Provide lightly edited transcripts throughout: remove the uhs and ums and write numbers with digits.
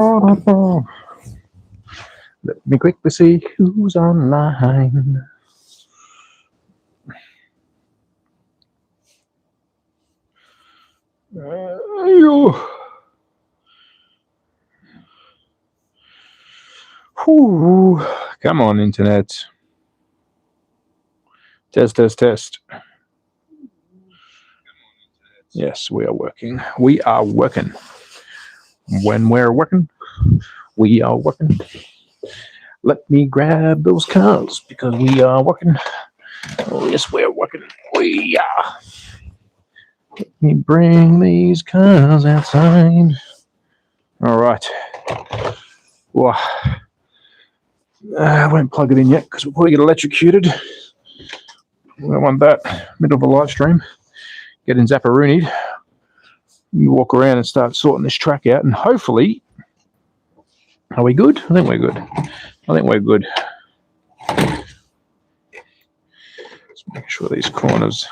Let me quickly see who's online. Whew. Come on, internet. Test, test, test. Yes, we are working. We are working. When we're working, we are working. Let me grab those cars because we are working. Oh, yes, we're working. We are. Let me bring these cars outside. All right. Well, I won't plug it in yet because we'll probably get electrocuted. I don't want that. Middle of a live stream. Getting zapparoonied. You walk around and start sorting this track out, and hopefully, are we good? I think we're good. I think we're good. Let's make sure these corners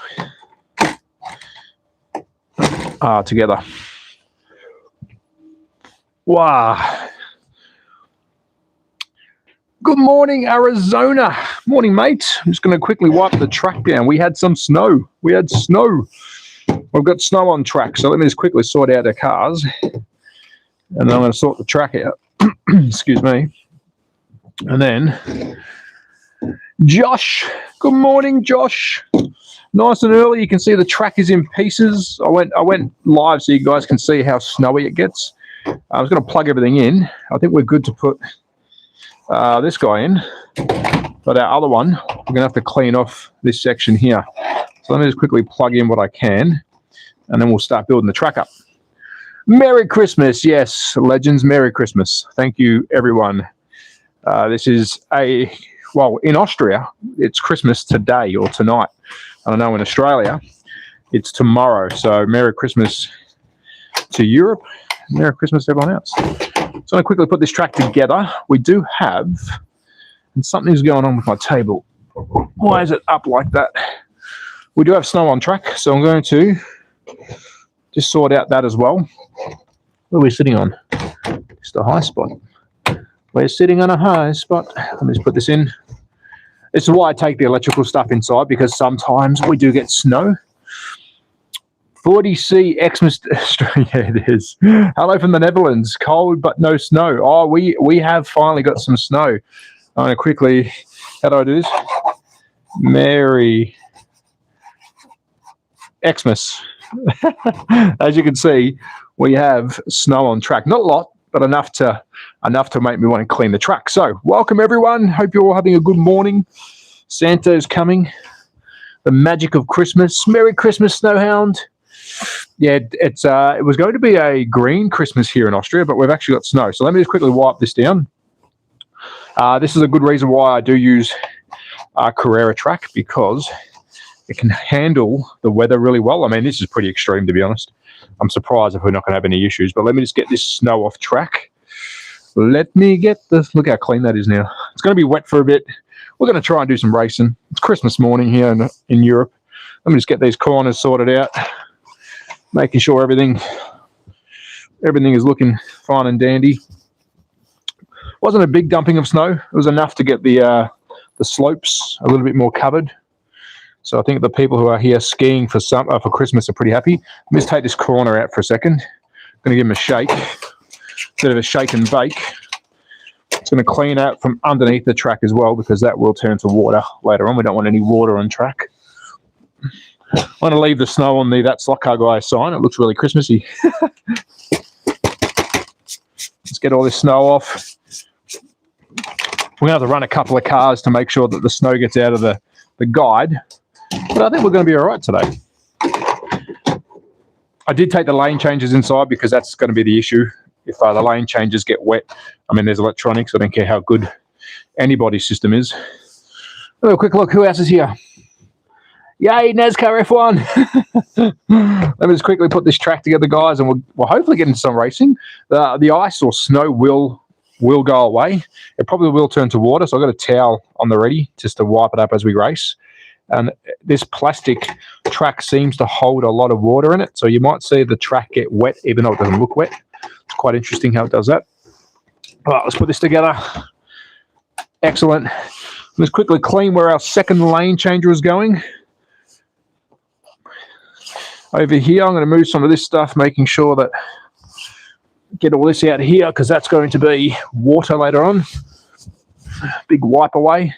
are together. Wow. Good morning, Arizona. Morning, mate. I'm just going to quickly wipe the track down. We had some snow. We had snow. We've got snow on track, so let me just quickly sort out the cars. And then I'm going to sort the track out. Excuse me. And then, Josh. Good morning, Josh. Nice and early. You can see the track is in pieces. I went live so you guys can see how snowy it gets. I was going to plug everything in. I think we're good to put this guy in. But our other one, we're going to have to clean off this section here. So let me just quickly plug in what I can, and then we'll start building the track up. Merry Christmas. Yes, legends, Merry Christmas. Thank you, everyone. This is in Austria, it's Christmas today or tonight. I don't know, in Australia, it's tomorrow. So Merry Christmas to Europe. Merry Christmas to everyone else. So I'm going to quickly put this track together. We do have, and something's going on with my table. Why is it up like that? We do have snow on track, so I'm going to just sort out that as well. What are we sitting on? Just a high spot. We're sitting on a high spot. Let me just put this in. This is why I take the electrical stuff inside, because sometimes we do get snow. 40C Xmas. Yeah, it is. Hello from the Netherlands. Cold but no snow. Oh, we have finally got some snow. I'm going to quickly, how do I do this? Merry Xmas. As you can see, we have snow on track. Not a lot, but enough to make me want to clean the track. So, welcome everyone. Hope you're all having a good morning. Santa's coming. The magic of Christmas. Merry Christmas, Snowhound. Yeah, it was going to be a green Christmas here in Austria, but we've actually got snow. So let me just quickly wipe this down. This is a good reason why I do use Carrera track, because it can handle the weather really well. I mean, this is pretty extreme, to be honest. I'm surprised if we're not going to have any issues. But let me just get this snow off track. Let me get this. Look how clean that is now. It's going to be wet for a bit. We're going to try and do some racing. It's Christmas morning here in Europe. Let me just get these corners sorted out, making sure everything is looking fine and dandy. Wasn't a big dumping of snow. It was enough to get the slopes a little bit more covered. So I think the people who are here skiing for Christmas are pretty happy. Let me just take this corner out for a second. I'm going to give them a shake, bit of a shake and bake. It's going to clean out from underneath the track as well, because that will turn to water later on. We don't want any water on track. I want to leave the snow on that SLOTCAR guy sign. It looks really Christmassy. Let's get all this snow off. We're going to have to run a couple of cars to make sure that the snow gets out of the guide. But I think we're going to be all right today. I did take the lane changes inside because that's going to be the issue. If the lane changes get wet, I mean, there's electronics. I don't care how good anybody's system is. Have a quick look. Who else is here? Yay, NASCAR F1. Let me just quickly put this track together, guys, and we'll hopefully get into some racing. The ice or snow will go away. It probably will turn to water, so I've got a towel on the ready just to wipe it up as we race. And this plastic track seems to hold a lot of water in it, so you might see the track get wet even though it doesn't look wet. It's quite interesting how it does that. All right, let's put this together. Excellent. Let's quickly clean where our second lane changer is going. Over here, I'm going to move some of this stuff, making sure that get all this out here, because that's going to be water later on. Big wipe away.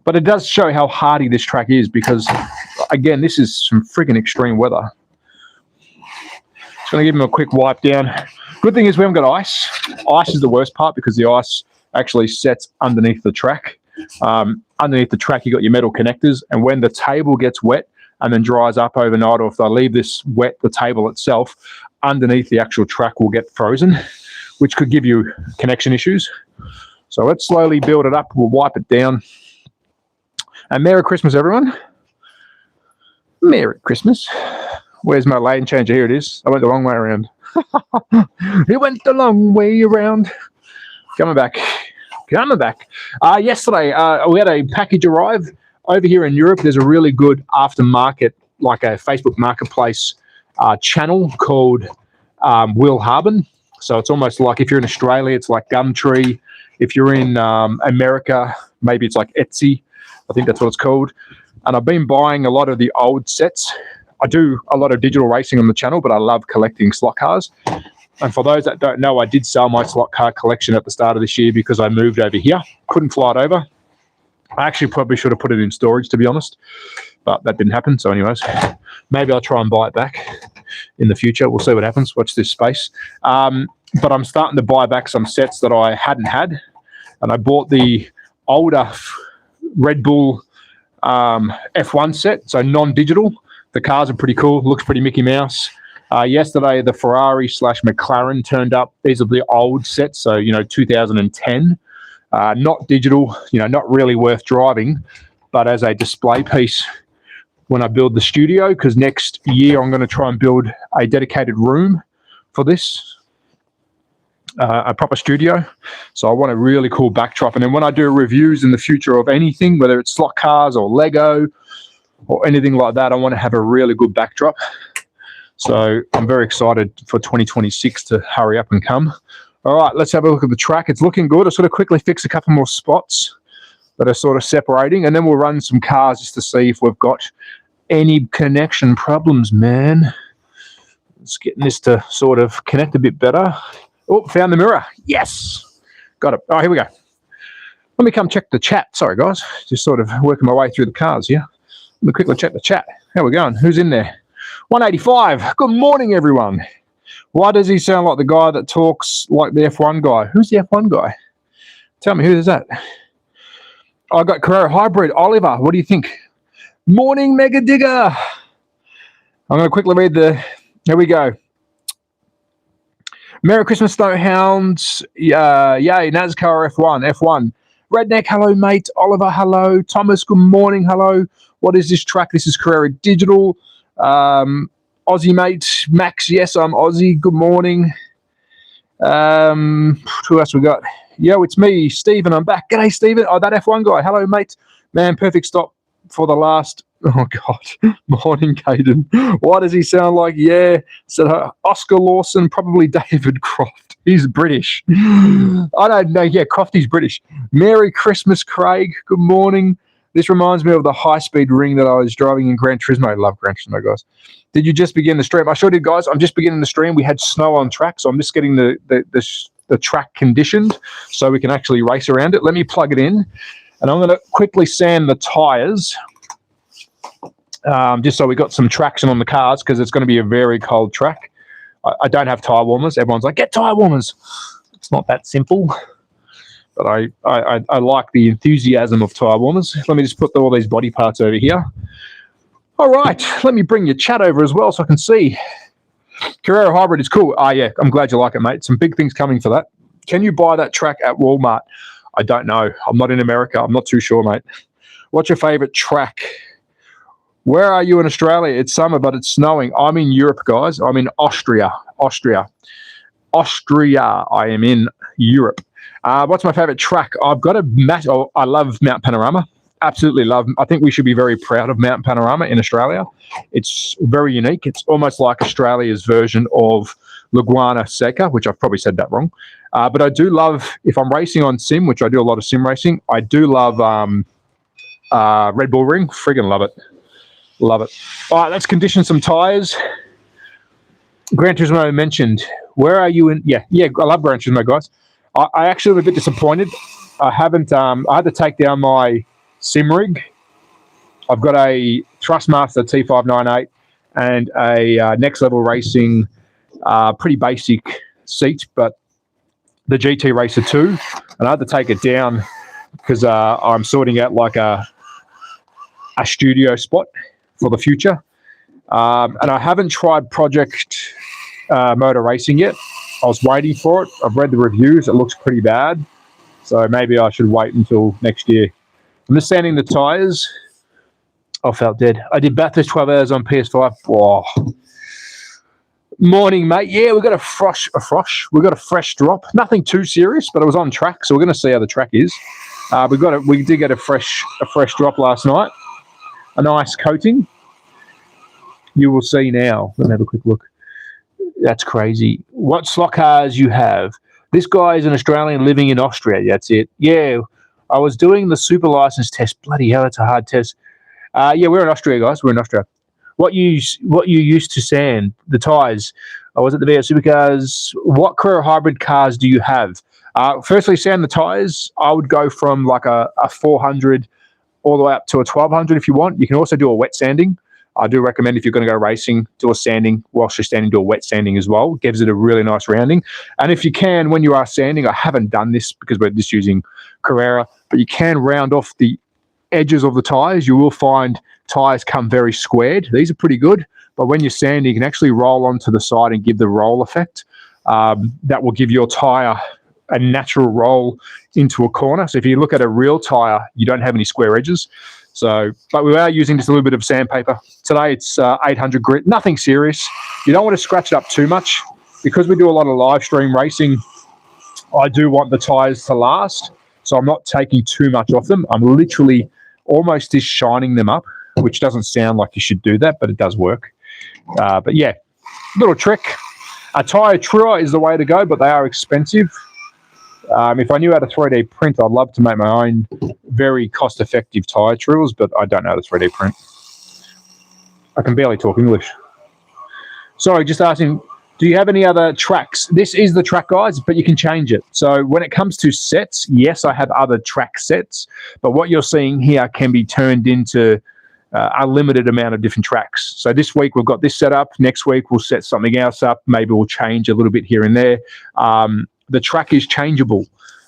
But it does show how hardy this track is, because, again, this is some friggin' extreme weather. Just going to give him a quick wipe down. Good thing is we haven't got ice. Ice is the worst part, because the ice actually sets underneath the track. Underneath the track, you got your metal connectors, and when the table gets wet and then dries up overnight, or if they leave this wet, the table itself, underneath the actual track will get frozen, which could give you connection issues. So let's slowly build it up. We'll wipe it down. And Merry Christmas, everyone. Merry Christmas. Where's my lane changer? Here it is. I went the long way around. It went the long way around. Coming back. Yesterday, we had a package arrive over here in Europe. There's a really good aftermarket, like a Facebook Marketplace channel called Will Harbin. So it's almost like if you're in Australia, it's like Gumtree. If you're in America, maybe it's like Etsy. I think that's what it's called. And I've been buying a lot of the old sets. I do a lot of digital racing on the channel, but I love collecting slot cars. And for those that don't know, I did sell my slot car collection at the start of this year because I moved over here. Couldn't fly it over. I actually probably should have put it in storage, to be honest, but that didn't happen. So anyways, maybe I'll try and buy it back in the future. We'll see what happens. Watch this space. But I'm starting to buy back some sets that I hadn't had. And I bought the older Red Bull F1 set, so non-digital. The cars are pretty cool. Looks pretty Mickey Mouse. Yesterday, the Ferrari / McLaren turned up. These are the old sets, so, 2010. Not digital, not really worth driving, but as a display piece when I build the studio, because next year I'm going to try and build a dedicated room for this, a proper studio. So I want a really cool backdrop. And then when I do reviews in the future of anything, whether it's slot cars or Lego or anything like that, I want to have a really good backdrop. So I'm very excited for 2026 to hurry up and come. All right, let's have a look at the track. It's looking good. I'll sort of quickly fix a couple more spots that are sort of separating, and then we'll run some cars just to see if we've got any connection problems, man. Just getting this to sort of connect a bit better. Oh, found the mirror. Yes. Got it. Oh, here we go. Let me come check the chat. Sorry, guys. Just sort of working my way through the cars here. Let me quickly check the chat. How we going? Who's in there? 185. Good morning, everyone. Why does he sound like the guy that talks like the F1 guy? Who's the F1 guy? Tell me, who is that? I got Carrera Hybrid. Oliver, what do you think? Morning, Mega Digger. I'm going to quickly read the... Here we go. Merry Christmas, Snowhounds. Yay, NASCAR F1. Redneck, hello, mate. Oliver, hello. Thomas, good morning, hello. What is this track? This is Carrera Digital. Aussie, mate. Max, yes, I'm Aussie. Good morning. Who else we got? Yo, it's me, Stephen. I'm back. G'day, Stephen. Oh, that F1 guy. Hello, mate. Man, perfect stop for the last... Oh, God. Morning, Caden. Why does he sound like... Yeah. So, Oscar Lawson, probably David Croft. He's British. I don't know. Yeah, Crofty's British. Merry Christmas, Craig. Good morning. This reminds me of the high-speed ring that I was driving in Gran Turismo. I love Gran Turismo, guys. Did you just begin the stream? I sure did, guys. I'm just beginning the stream. We had snow on track, so I'm just getting the track conditioned so we can actually race around it. Let me plug it in, and I'm going to quickly sand the tyres just so we got some traction on the cars, because it's going to be a very cold track. I don't have tyre warmers. Everyone's like, get tyre warmers. It's not that simple. But I like the enthusiasm of tyre warmers. Let me just put all these body parts over here. All right, let me bring your chat over as well so I can see. Carrera Hybrid is cool. Yeah, I'm glad you like it, mate. Some big things coming for that. Can you buy that track at Walmart? I don't know. I'm not in America. I'm not too sure, mate. What's your favourite track? Where are you in Australia? It's summer, but it's snowing. I'm in Europe, guys. I'm in Austria. I am in Europe. What's my favorite track? I've got I love Mount Panorama. Absolutely love. I think we should be very proud of Mount Panorama in Australia. It's very unique. It's almost like Australia's version of Laguna Seca, which I've probably said that wrong. But I do love, if I'm racing on sim, which I do a lot of sim racing, I do love Red Bull Ring. Friggin' love it. Love it. All right, let's condition some tyres. Gran Turismo mentioned. Where are you in? Yeah, I love Gran Turismo, guys. I actually am a bit disappointed. I haven't, I had to take down my sim rig. I've got a Thrustmaster T598 and a Next Level Racing pretty basic seat, but the GT Racer 2, and I had to take it down because I'm sorting out like a studio spot for the future. And I haven't tried Project Motor Racing yet. I was waiting for it. I've read the reviews. It looks pretty bad. So maybe I should wait until next year. I'm just sanding the tyres. I felt dead. I did Bathurst 12 hours on PS5. Whoa. Morning, mate. Yeah, we got a fresh drop. Nothing too serious, but it was on track, so we're going to see how the track is. We did get a fresh drop last night. A nice coating. You will see now. Let me have a quick look. That's crazy. What SLOTCARS you have? This guy is an Australian living in Austria. That's it. Yeah, I was doing the super license test. Bloody hell, it's a hard test. Yeah, we're in Austria, guys. We're in Austria. What you used to sand the tyres? I was at the VO Supercars. What Carrera hybrid cars do you have? Firstly, sand the tyres. I would go from like a 400 all the way up to a 1200 if you want. You can also do a wet sanding. I do recommend if you're going to go racing, do a sanding whilst you're standing, do a wet sanding as well. Gives it a really nice rounding. And if you can, when you are sanding, I haven't done this because we're just using Carrera, but you can round off the edges of the tyres. You will find tyres come very squared. These are pretty good, but when you're sanding, you can actually roll onto the side and give the roll effect. That will give your tyre a natural roll into a corner. So if you look at a real tyre, you don't have any square edges. So, but we are using just a little bit of sandpaper. Today it's 800 grit, nothing serious. You don't want to scratch it up too much because we do a lot of live stream racing. I do want the tyres to last, so I'm not taking too much off them. I'm literally almost just shining them up, which doesn't sound like you should do that, but it does work. But yeah, little trick. A tyre truer is the way to go, but they are expensive. If I knew how to 3D print, I'd love to make my own very cost-effective tyre truers, but I don't know how to 3D print. I can barely talk English. Sorry, just asking, do you have any other tracks? This is the track, guys, but you can change it. So when it comes to sets, yes, I have other track sets, but what you're seeing here can be turned into a limited amount of different tracks. So this week we've got this set up. Next week we'll set something else up. Maybe we'll change a little bit here and there. The track is changeable.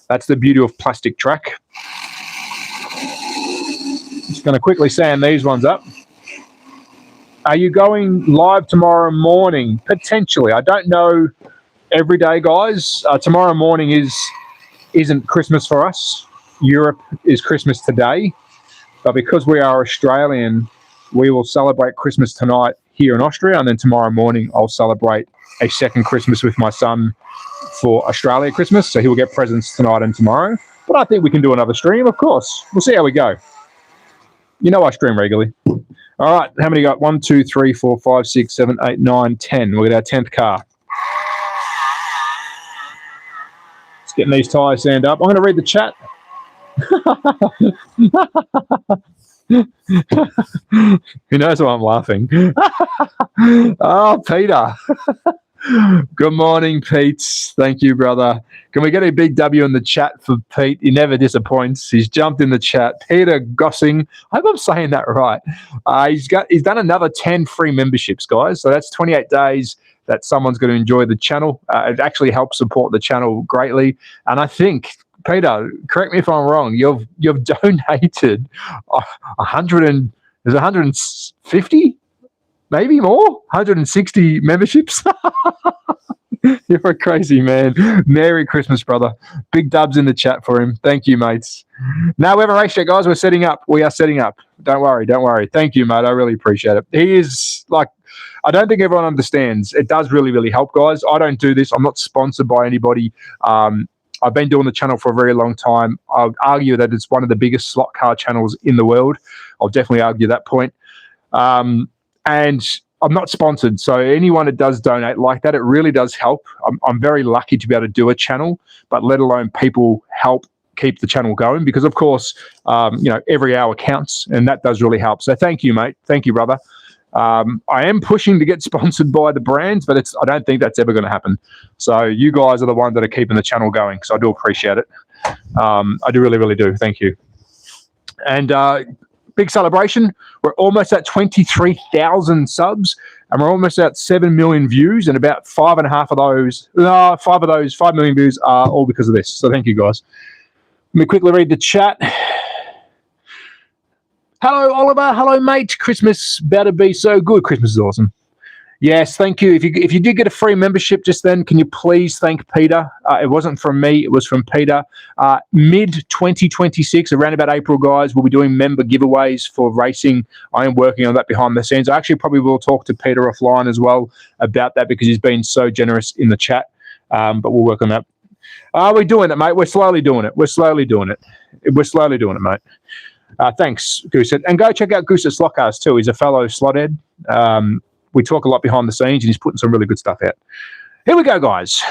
That's the beauty of plastic track. Just going to quickly sand these ones up. Are you going live tomorrow morning? Potentially. I don't know every day, guys. Tomorrow morning isn't Christmas for us. Europe is Christmas today. But because we are Australian, we will celebrate Christmas tonight here in Austria, and then tomorrow morning I'll celebrate a second Christmas with my son for Australia Christmas, so he'll get presents tonight and tomorrow. But I think we can do another stream, of course. We'll see how we go. You know I stream regularly. All right, how many got? 1, 2, 3, 4, 5, 6, 7, 8, 9, 10. We'll get our 10th car. Just getting these tyres sand up. I'm going to read the chat. Who knows why I'm laughing? Oh, Peter. Good morning, Pete. Thank you, brother. Can we get a big W in the chat for Pete? He never disappoints. He's jumped in the chat. Peter Gossing. I hope I'm saying that right. He's done another 10 free memberships, guys. So that's 28 days that someone's going to enjoy the channel. It actually helps support the channel greatly. And I think, Peter, correct me if I'm wrong, you've donated 150? Maybe more? 160 memberships? You're a crazy man. Merry Christmas, brother. Big dubs in the chat for him. Thank you, mates. Now we have a race yet, guys. We're setting up. We are setting up. Don't worry. Don't worry. Thank you, mate. I really appreciate it. He is like, I don't think everyone understands. It does really, really help, guys. I don't do this. I'm not sponsored by anybody. I've been doing the channel for a very long time. I'll argue that it's one of the biggest slot car channels in the world. I'll definitely argue that point. And I'm not sponsored, so anyone that does donate like that, it really does help. I'm very lucky to be able to do a channel, but let alone people help keep the channel going, because of course, every hour counts, and that does really help. So thank you, mate. Thank you, brother. I am pushing to get sponsored by the brands, but I don't think that's ever going to happen. So you guys are the ones that are keeping the channel going, so I do appreciate it. I do really, really do. Thank you. And big celebration. We're almost at 23,000 subs, and we're almost at 7 million views, and about 5 million views are all because of this. So thank you, guys. Let me quickly read the chat. Hello, Oliver. Hello, mate. Christmas better be so good. Christmas is awesome. Yes, thank you. If you did get a free membership just then, can you please thank Peter? It wasn't from me. It was from Peter. Mid-2026, around about April, guys, we'll be doing member giveaways for racing. I am working on that behind the scenes. I actually probably will talk to Peter offline as well about that, because he's been so generous in the chat. But we'll work on that. We're doing it, mate. We're slowly doing it. We're slowly doing it. We're slowly doone it, mate. Thanks, Goose. And go check out Goose at SLOTCARS too. He's a fellow slothead. We talk a lot behind the scenes, and he's putting some really good stuff out. Here we go, guys.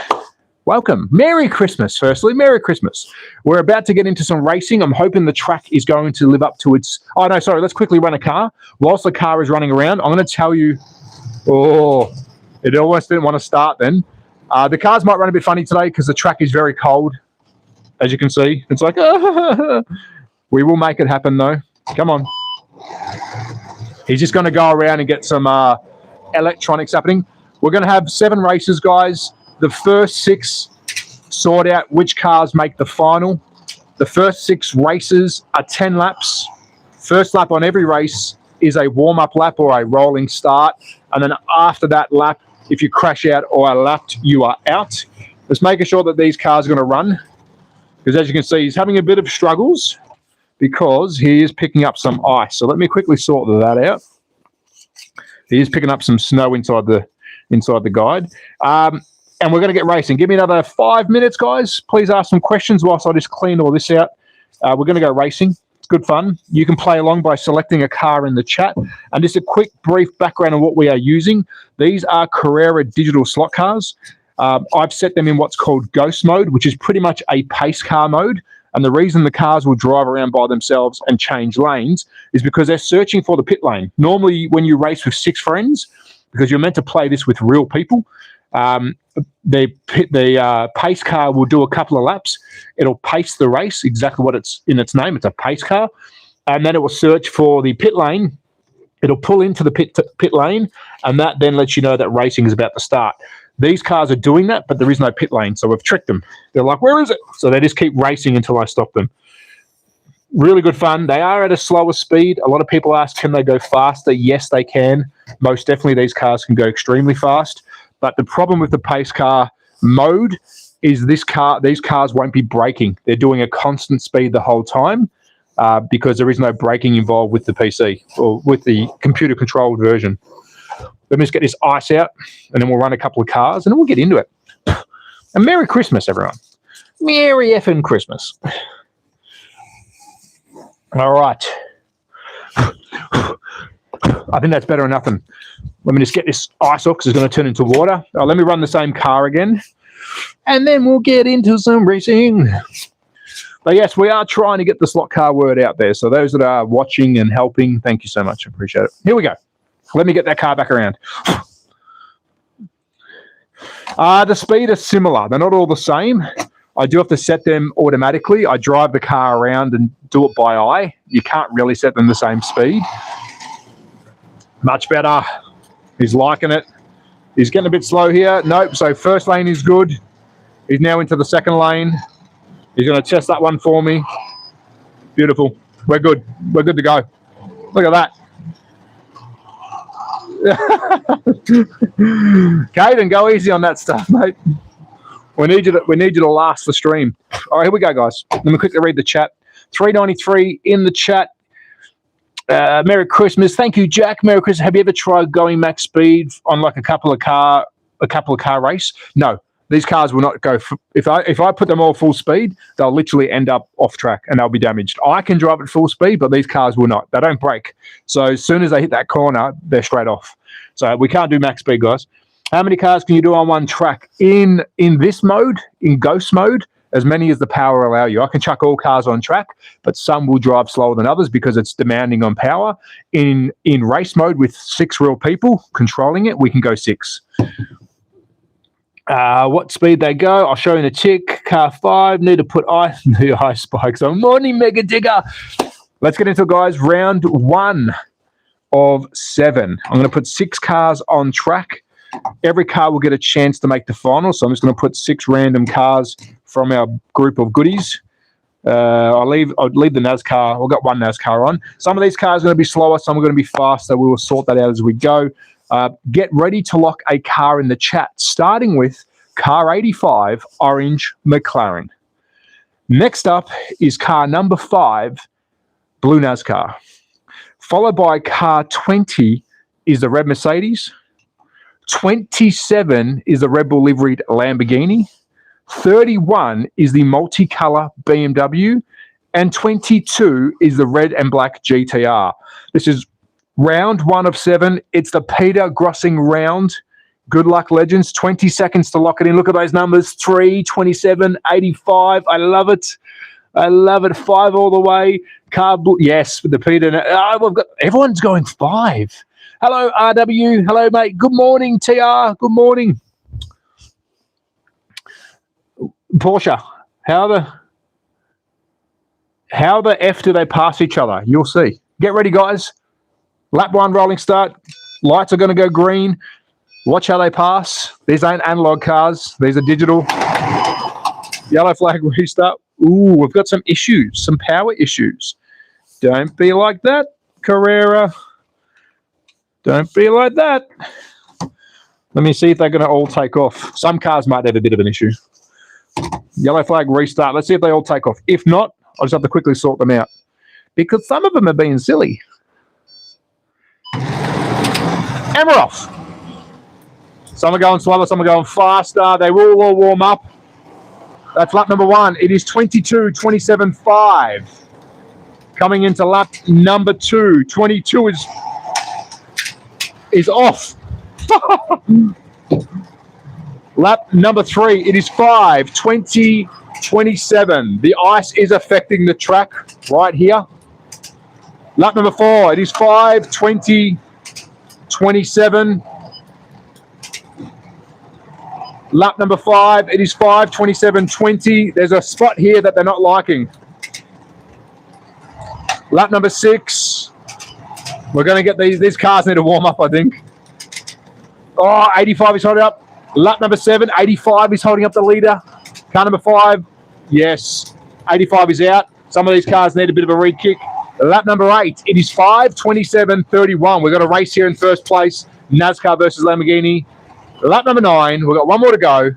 Welcome. Merry Christmas, firstly. Merry Christmas. We're about to get into some racing. I'm hoping the track is going to live up to its... Oh, no, sorry. Let's quickly run a car. Whilst the car is running around, I'm going to tell you... Oh, it almost didn't want to start then. The cars might run a bit funny today because the track is very cold, as you can see. It's like... We will make it happen, though. Come on. He's just going to go around and get some... electronics happening. We're going to have 7 races, guys. The first 6 sort out which cars make the final. The first 6 races are 10 laps. First lap on every race is a warm-up lap or a rolling start, and then after that lap, if you crash out or are lapped, you are out. Just making sure that these cars are going to run, because as you can see, he's having a bit of struggles because he is picking up some ice. So let me quickly sort that out. He is picking up some snow inside the guide. And we're going to get racing. Give me another 5 minutes, guys. Please ask some questions whilst I just clean all this out. We're going to go racing. It's good fun. You can play along by selecting a car in the chat. And just a quick, brief background on what we are using. These are Carrera digital slot cars. I've set them in what's called ghost mode, which is pretty much a pace car mode. And the reason the cars will drive around by themselves and change lanes is because they're searching for the pit lane. Normally, when you race with 6 friends, because you're meant to play this with real people, the pace car will do a couple of laps. It'll pace the race, exactly what it's in its name. It's a pace car. And then it will search for the pit lane. It'll pull into the pit lane, and that then lets you know that racing is about to start. These cars are doing that, but there is no pit lane, so we've tricked them. They're like, where is it? So they just keep racing until I stop them. Really good fun. They are at a slower speed. A lot of people ask, can they go faster? Yes, they can. Most definitely these cars can go extremely fast. But the problem with the pace car mode is these cars won't be braking. They're doing a constant speed the whole time because there is no braking involved with the PC or with the computer-controlled version. Let me just get this ice out, and then we'll run a couple of cars, and then we'll get into it. And Merry Christmas, everyone. Merry effing Christmas. All right. I think that's better than nothing. Let me just get this ice off because it's going to turn into water. Let me run the same car again, and then we'll get into some racing. But yes, we are trying to get the slot car word out there. So those that are watching and helping, thank you so much. I appreciate it. Here we go. Let me get that car back around. The speed is similar. They're not all the same. I do have to set them automatically. I drive the car around and do it by eye. You can't really set them the same speed. Much better. He's liking it. He's getting a bit slow here. Nope. So first lane is good. He's now into the second lane. He's going to test that one for me. Beautiful. We're good. We're good to go. Look at that. Caden, go easy on that stuff, mate. We need you to last the stream. All right, here we go, guys. Let me quickly read the chat. 393 in the chat. Merry Christmas. Thank you, Jack. Merry Christmas. Have you ever tried going max speed on like a couple of car race? No, these cars will not go. If I put them all full speed, they'll literally end up off track and they'll be damaged. I can drive at full speed, but these cars will not. They don't brake. So as soon as they hit that corner, they're straight off. So we can't do max speed, guys. How many cars can you do on one track? In this mode, in ghost mode, as many as the power allow you. I can chuck all cars on track, but some will drive slower than others because it's demanding on power. In race mode with 6 real people controlling it, we can go 6. What speed they go, I'll show you in a tick. Car 5, need to put the ice spikes on. Morning, Mega Digger. Let's get into it, guys. Round 1 of 7. I'm going to put 6 cars on track. Every car will get a chance to make the final, so I'm just going to put 6 random cars from our group of goodies. I'll leave the NASCAR. We've got one NASCAR on. Some of these cars are going to be slower, some are going to be faster. We will sort that out as we go. Get ready to lock a car in the chat, starting with car 85, orange McLaren. Next up is car number 5, blue NASCAR. Followed by car 20 is the red Mercedes. 27 is the Red Bull liveried Lamborghini. 31 is the multicolour BMW. And 22 is the red and black GTR. This is round 1 of 7. It's the Peter Grossing round. Good luck, legends. 20 seconds to lock it in. Look at those numbers. 3, 27, 85. I love it. I love it. 5 all the way. Yes, the Peter. We've got, everyone's going 5. Hello, RW. Hello, mate. Good morning, TR. Good morning. Porsche, how the F do they pass each other? You'll see. Get ready, guys. Lap 1 rolling start. Lights are going to go green. Watch how they pass. These ain't analog cars. These are digital. Yellow flag restart. Ooh, we've got some issues, some power issues. Don't be like that, Carrera. Don't be like that. Let me see if they're going to all take off. Some cars might have a bit of an issue. Yellow flag restart. Let's see if they all take off. If not, I'll just have to quickly sort them out. Because some of them are being silly. And we're off. Some are going slower, some are going faster. They will all warm up. That's lap number 1. It is 22:27.5. Coming into lap number 2. 22 is off. Lap number 3, it is 5:20.27. The ice is affecting the track right here. Lap number 4, it is 5:20.27. Lap number 5, it is 5:27.20. There's a spot here that they're not liking. Lap number 6. We're going to get these cars need to warm up, I think. Oh, 85 is holding up. Lap number 7, 85 is holding up the leader. Car number 5, yes, 85 is out. Some of these cars need a bit of a re-kick. Lap number 8, it is 5:27.31. We've got a race here in first place. NASCAR versus Lamborghini. Lap number 9, we've got one more to go.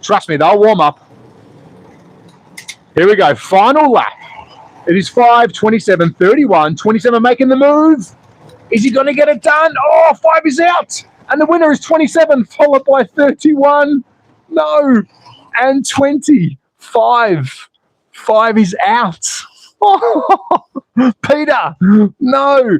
Trust me, they'll warm up. Here we go, final lap. It is 5:27.31. 27 making the move. Is he going to get it done? Oh, 5 is out. And the winner is 27, followed by 31. No. And 20. 5. 5 is out. Oh, Peter, no.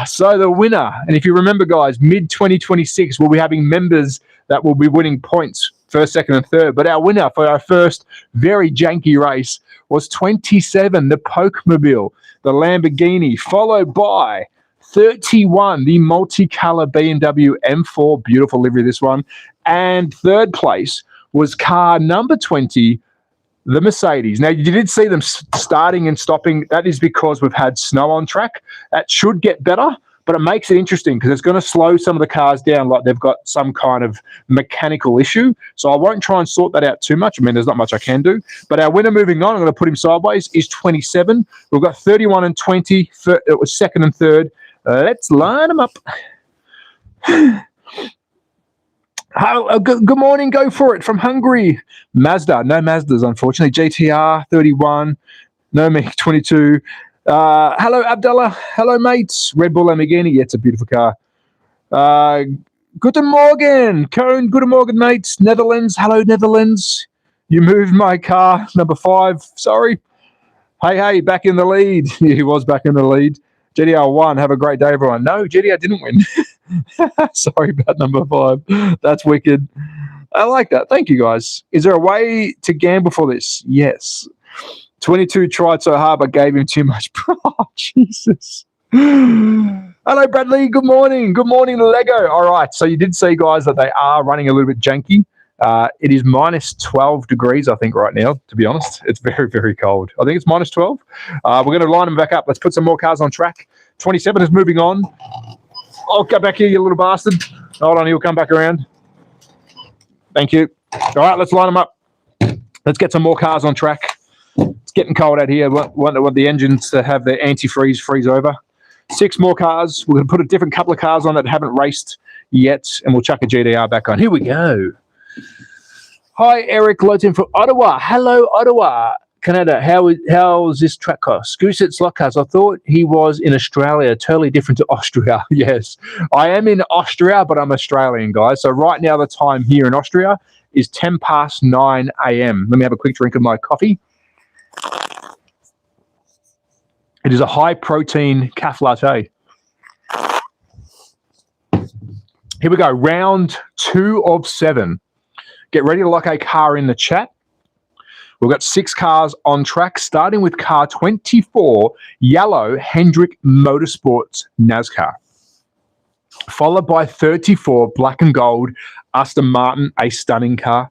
So the winner, and if you remember, guys, mid-2026, we'll be having members that will be winning points, first, second, and third. But our winner for our first very janky race was 27, the Pokemobile, the Lamborghini, followed by 31, the multicolour BMW M4, beautiful livery, this one. And third place was car number 20, the Mercedes. Now, you did see them starting and stopping. That is because we've had snow on track. That should get better, but it makes it interesting because it's going to slow some of the cars down like they've got some kind of mechanical issue. So I won't try and sort that out too much. I mean, there's not much I can do. But our winner moving on, I'm going to put him sideways, is 27. We've got 31 and 20. It was second and third. Let's line them up. Good morning, go for it from Hungary. Mazda, no Mazdas, unfortunately. GTR 31, no MiG 22. Hello, Abdullah. Hello, mates. Red Bull Lamborghini. Yeah, it's a beautiful car. Guten Morgen. Koen, guten Morgen, mates. Netherlands. Hello, Netherlands. You moved my car. Number 5. Sorry. Hey, back in the lead. Yeah, he was back in the lead. GDR won. Have a great day, everyone. No, GDR didn't win. Sorry about number 5. That's wicked. I like that. Thank you, guys. Is there a way to gamble for this? Yes. 22 tried so hard, but gave him too much. Oh, Jesus. Hello, Bradley. Good morning. Good morning, Lego. All right. So you did see, guys, that they are running a little bit janky. It is minus 12 degrees, I think, right now, to be honest. It's very, very cold. I think it's minus 12. We're going to line them back up. Let's put some more cars on track. 27 is moving on. I'll go back here, you little bastard. Hold on, he'll come back around. Thank you. All right, let's line them up. Let's get some more cars on track. It's getting cold out here. Want the engines to have their antifreeze freeze over. 6 more cars. We're going to put a different couple of cars on that haven't raced yet, and we'll chuck a GDR back on. Here we go. Hi, Eric Lotin from Ottawa. Hello, Ottawa, Canada. How's this track cost? Goose at SLOTCARS. I thought he was in Australia. Totally different to Austria. Yes, I am in Austria, but I'm Australian, guys. So right now the time here in Austria is 10 past 9 a.m. Let me have a quick drink of my coffee. It is a high-protein calf latte. Here we go. Round 2 of 7. Get ready to lock a car in the chat. We've got 6 cars on track, starting with car 24, yellow Hendrick Motorsports NASCAR. Followed by 34, black and gold Aston Martin, a stunning car.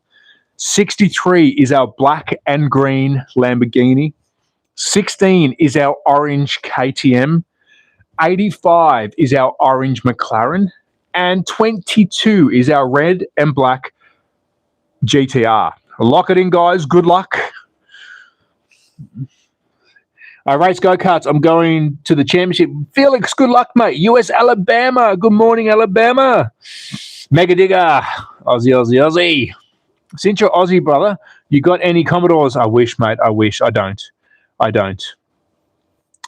63 is our black and green Lamborghini. 16 is our orange KTM. 85 is our orange McLaren. And 22 is our red and black GTR. Lock it in, guys. Good luck. I race go-karts. I'm going to the championship. Felix, good luck, mate. US Alabama. Good morning, Alabama. Mega Digger. Aussie. Since you're Aussie, brother, you got any Commodores? I wish, mate. I wish. I don't.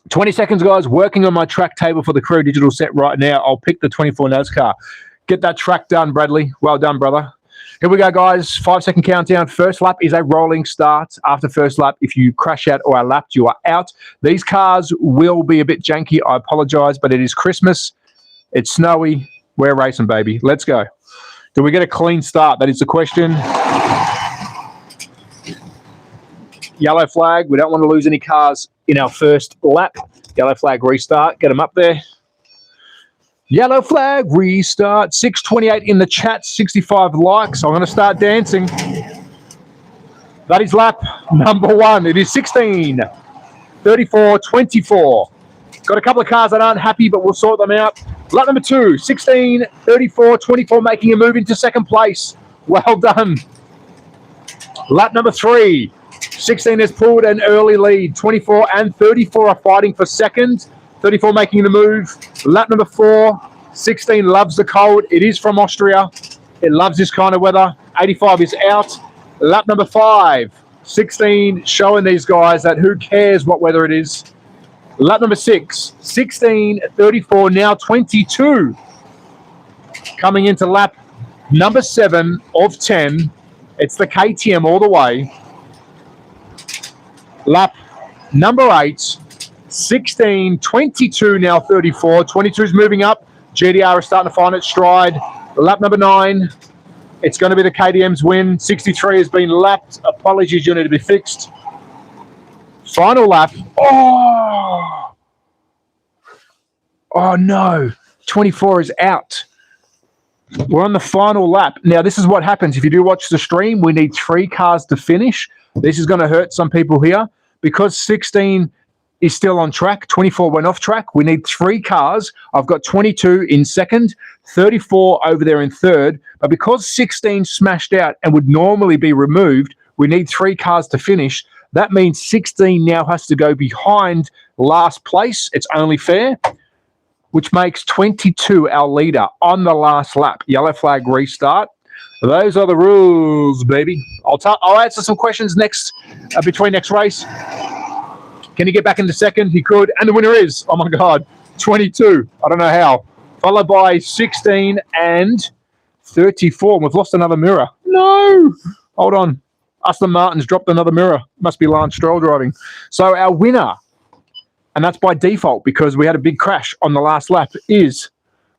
20 seconds, guys. Working on my track table for the Crew Digital set right now. I'll pick the 24 NASCAR. Get that track done, Bradley. Well done, brother. Here we go, guys. 5-second countdown. First lap is a rolling start. After first lap, if you crash out or are lapped, you are out. These cars will be a bit janky. I apologize, but it is Christmas. It's snowy. We're racing, baby. Let's go. Do we get a clean start? That is the question. Yellow flag. We don't want to lose any cars in our first lap. Yellow flag restart. Get them up there. Yellow flag restart. 628 in the chat. 65 likes. I'm going to start dancing. That is lap number 1. It is 16. 34, 24. Got a couple of cars that aren't happy, but we'll sort them out. Lap number 2. 16, 34, 24, making a move into second place. Well done. Lap number 3. 16 has pulled an early lead. 24 and 34 are fighting for second. 34 making the move. Lap number 4. 16 loves the cold. It is from Austria. It loves this kind of weather. 85 is out. Lap number 5. 16 showing these guys that who cares what weather it is. Lap number 6. 16, 34, now 22. Coming into lap number 7 of 10. It's the KTM all the way. Lap number 8, 16, 22, now 34. 22 is moving up. GDR is starting to find its stride. Lap number 9, it's going to be the KTM's win. 63 has been lapped. Apologies, you need to be fixed. Final lap. Oh no. 24 is out. We're on the final lap. Now, this is what happens. If you do watch the stream, we need 3 cars to finish. This is going to hurt some people here. Because 16 is still on track, 24 went off track, we need 3 cars. I've got 22 in second, 34 over there in third. But because 16 smashed out and would normally be removed, we need 3 cars to finish. That means 16 now has to go behind last place. It's only fair, which makes 22 our leader on the last lap. Yellow flag restart. Those are the rules, baby. I'll answer some questions next between next race. Can he get back into second? He could. And the winner is, oh my God, 22. I don't know how. Followed by 16 and 34. And we've lost another mirror. No. Hold on. Aston Martin's dropped another mirror. Must be Lance Stroll driving. So our winner, and that's by default because we had a big crash on the last lap, is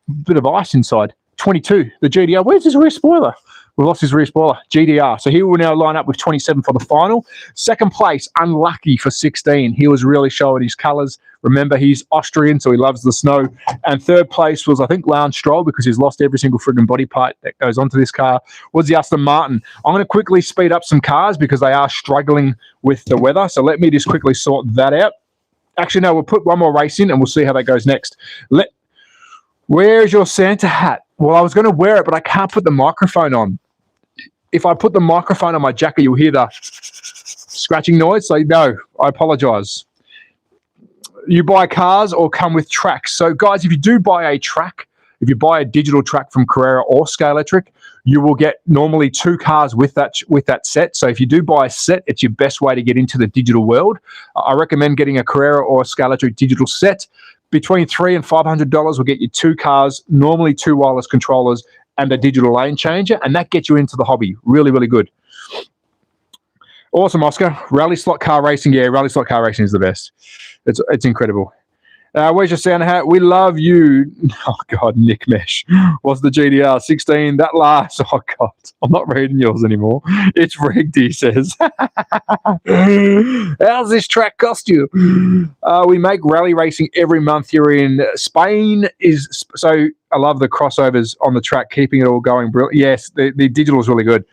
a bit of ice inside. 22, the GDR. Where's his rear spoiler? We've lost his rear spoiler, GDR. So he will now line up with 27 for the final. Second place, unlucky for 16. He was really showing his colours. Remember, he's Austrian, so he loves the snow. And third place was, I think, Lance Stroll, because he's lost every single friggin' body part that goes onto this car, was the Aston Martin. I'm going to quickly speed up some cars because they are struggling with the weather. So let me just quickly sort that out. Actually, no, we'll put one more race in and we'll see how that goes next. Where's your Santa hat? Well, I was going to wear it, but I can't put the microphone on. If I put the microphone on my jacket, you'll hear the scratching noise. So, no, I apologize. You buy cars or come with tracks. So, guys, if you do buy a track, if you buy a digital track from Carrera or Scalextric, you will get normally 2 cars with that set. So if you do buy a set, it's your best way to get into the digital world. I recommend getting a Carrera or a Scalextric digital set. Between $300 and $500 will get you 2 cars, normally 2 wireless controllers, and a digital lane changer, and that gets you into the hobby. Really, really good. Awesome, Oscar. Rally slot car racing. Yeah, rally slot car racing is the best. It's incredible. Where's your Santa hat? We love you. Oh, God, Nick Mesh. What's the GDR? 16. That last. Oh, God. I'm not reading yours anymore. It's rigged, he says. How's this track cost you? We make rally racing every month here in Spain. So I love the crossovers on the track, keeping it all going. Yes, the digital is really good.